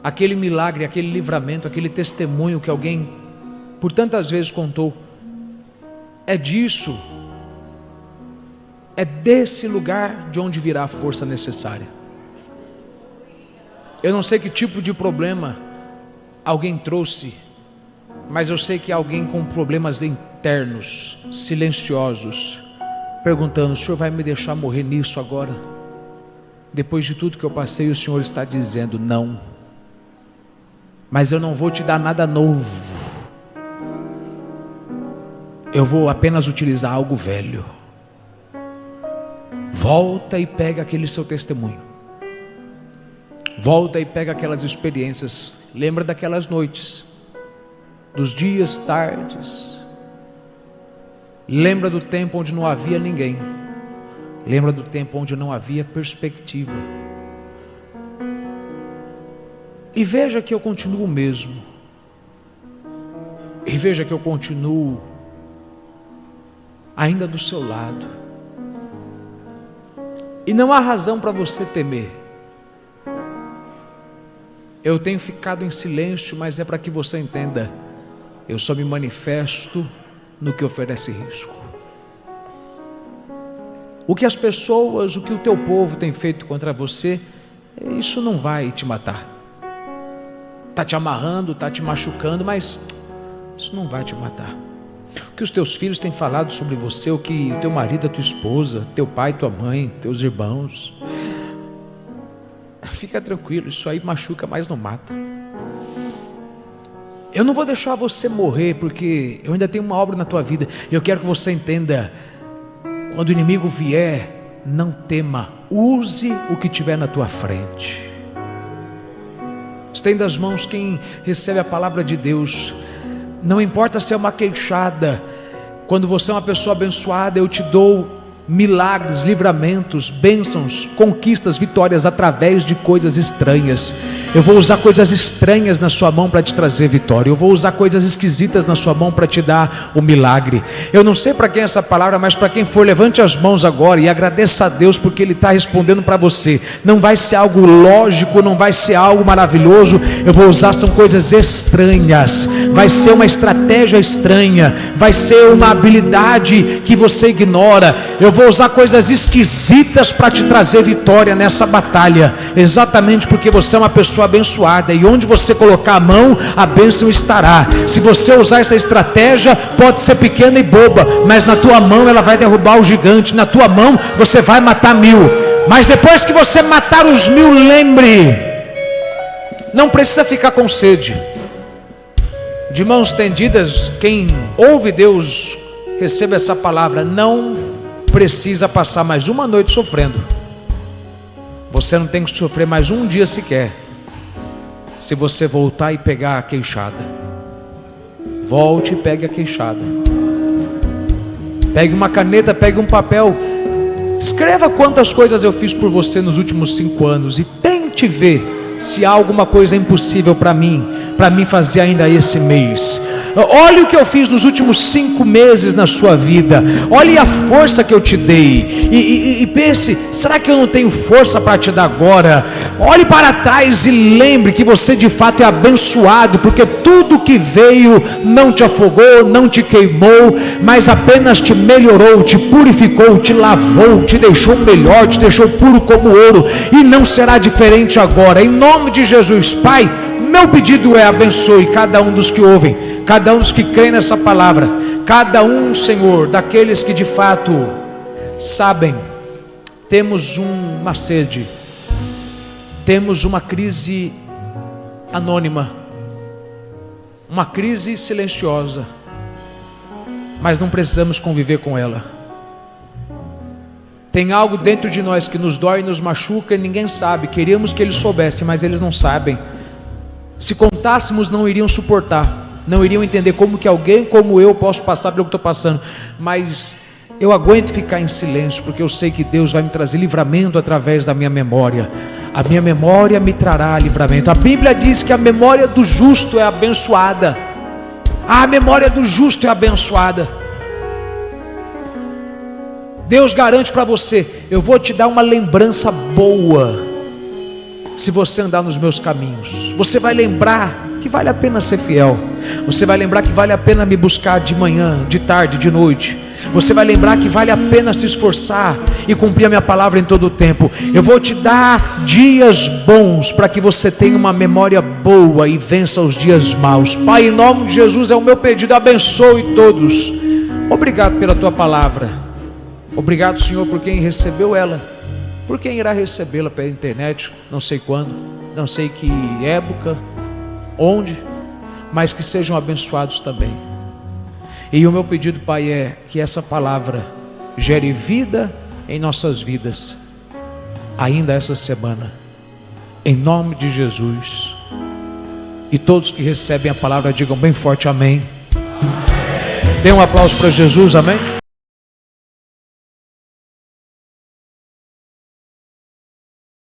Aquele milagre, aquele livramento, aquele testemunho que alguém por tantas vezes contou, é disso. É desse lugar de onde virá a força necessária. Eu não sei que tipo de problema alguém trouxe, mas eu sei que alguém com problemas internos, silenciosos, perguntando: o Senhor vai me deixar morrer nisso agora? Depois de tudo que eu passei, o Senhor está dizendo: não, mas eu não vou te dar nada novo, eu vou apenas utilizar algo velho. Volta e pega aquele seu testemunho. Volta e pega aquelas experiências. Lembra daquelas noites, dos dias, tardes. Lembra do tempo onde não havia ninguém. Lembra do tempo onde não havia perspectiva. E veja que eu continuo o mesmo. E veja que eu continuo ainda do seu lado. E não há razão para você temer. Eu tenho ficado em silêncio, mas é para que você entenda: eu só me manifesto no que oferece risco. O que as pessoas, o que o teu povo tem feito contra você, isso não vai te matar. Está te amarrando, está te machucando, mas isso não vai te matar. O que os teus filhos têm falado sobre você, o que o teu marido, a tua esposa, teu pai, tua mãe, teus irmãos, fica tranquilo, isso aí machuca, mas não mata. Eu não vou deixar você morrer, porque eu ainda tenho uma obra na tua vida. Eu quero que você entenda: quando o inimigo vier, não tema, use o que tiver na tua frente. Estenda as mãos quem recebe a palavra de Deus. Não importa se é uma queixada. Quando você é uma pessoa abençoada, eu te dou milagres, livramentos, bênçãos, conquistas, vitórias através de coisas estranhas. Eu vou usar coisas estranhas na sua mão para te trazer vitória. Eu vou usar coisas esquisitas na sua mão para te dar o milagre. Eu não sei para quem é essa palavra, mas para quem for, levante as mãos agora e agradeça a Deus, porque Ele está respondendo para você. Não vai ser algo lógico, não vai ser algo maravilhoso. Eu vou usar, são coisas estranhas. Vai ser uma estratégia estranha. Vai ser uma habilidade que você ignora. Eu vou usar coisas esquisitas para te trazer vitória nessa batalha. Exatamente porque você é uma pessoa abençoada. E onde você colocar a mão, a bênção estará. Se você usar essa estratégia, pode ser pequena e boba, mas na tua mão ela vai derrubar o gigante. Na tua mão você vai matar 1000. Mas depois que você matar os 1000, lembre, não precisa ficar com sede. De mãos estendidas, quem ouve Deus, receba essa palavra. Não precisa passar mais uma noite sofrendo. Você não tem que sofrer mais um dia sequer. Se você voltar e pegar a queixada, volte e pegue a queixada. Pegue uma caneta, pegue um papel. Escreva quantas coisas eu fiz por você nos últimos 5 anos. E tente ver se há alguma coisa impossível para mim fazer ainda esse mês. Olhe o que eu fiz nos últimos 5 meses na sua vida. Olhe a força que eu te dei. E pense, será que eu não tenho força para te dar agora? Olhe para trás e lembre que você de fato é abençoado, porque tudo que veio não te afogou, não te queimou, mas apenas te melhorou, te purificou, te lavou, te deixou melhor, te deixou puro como ouro. E não será diferente agora. Em nome de Jesus, Pai, meu pedido é: abençoe cada um dos que ouvem, cada um dos que creem nessa palavra, cada um, Senhor, daqueles que de fato sabem, temos uma sede, temos uma crise anônima, uma crise silenciosa, mas não precisamos conviver com ela. Tem algo dentro de nós que nos dói, nos machuca e ninguém sabe. Queríamos que eles soubessem, mas eles não sabem. Se contássemos, não iriam suportar, não iriam entender como que alguém como eu posso passar pelo que estou passando. Mas eu aguento ficar em silêncio, porque eu sei que Deus vai me trazer livramento através da minha memória. A minha memória me trará livramento. A Bíblia diz que a memória do justo é abençoada. A memória do justo é abençoada. Deus garante para você: eu vou te dar uma lembrança boa. Se você andar nos meus caminhos, você vai lembrar que vale a pena ser fiel. Você vai lembrar que vale a pena me buscar de manhã, de tarde, de noite. Você vai lembrar que vale a pena se esforçar e cumprir a minha palavra em todo o tempo. Eu vou te dar dias bons para que você tenha uma memória boa e vença os dias maus. Pai, em nome de Jesus é o meu pedido. Abençoe todos. Obrigado pela tua palavra. Obrigado, Senhor, por quem recebeu ela, por quem irá recebê-la pela internet, não sei quando, não sei que época, onde, mas que sejam abençoados também. E o meu pedido, Pai, é que essa palavra gere vida em nossas vidas, ainda essa semana, em nome de Jesus. E todos que recebem a palavra digam bem forte amém. Dê um aplauso para Jesus, amém.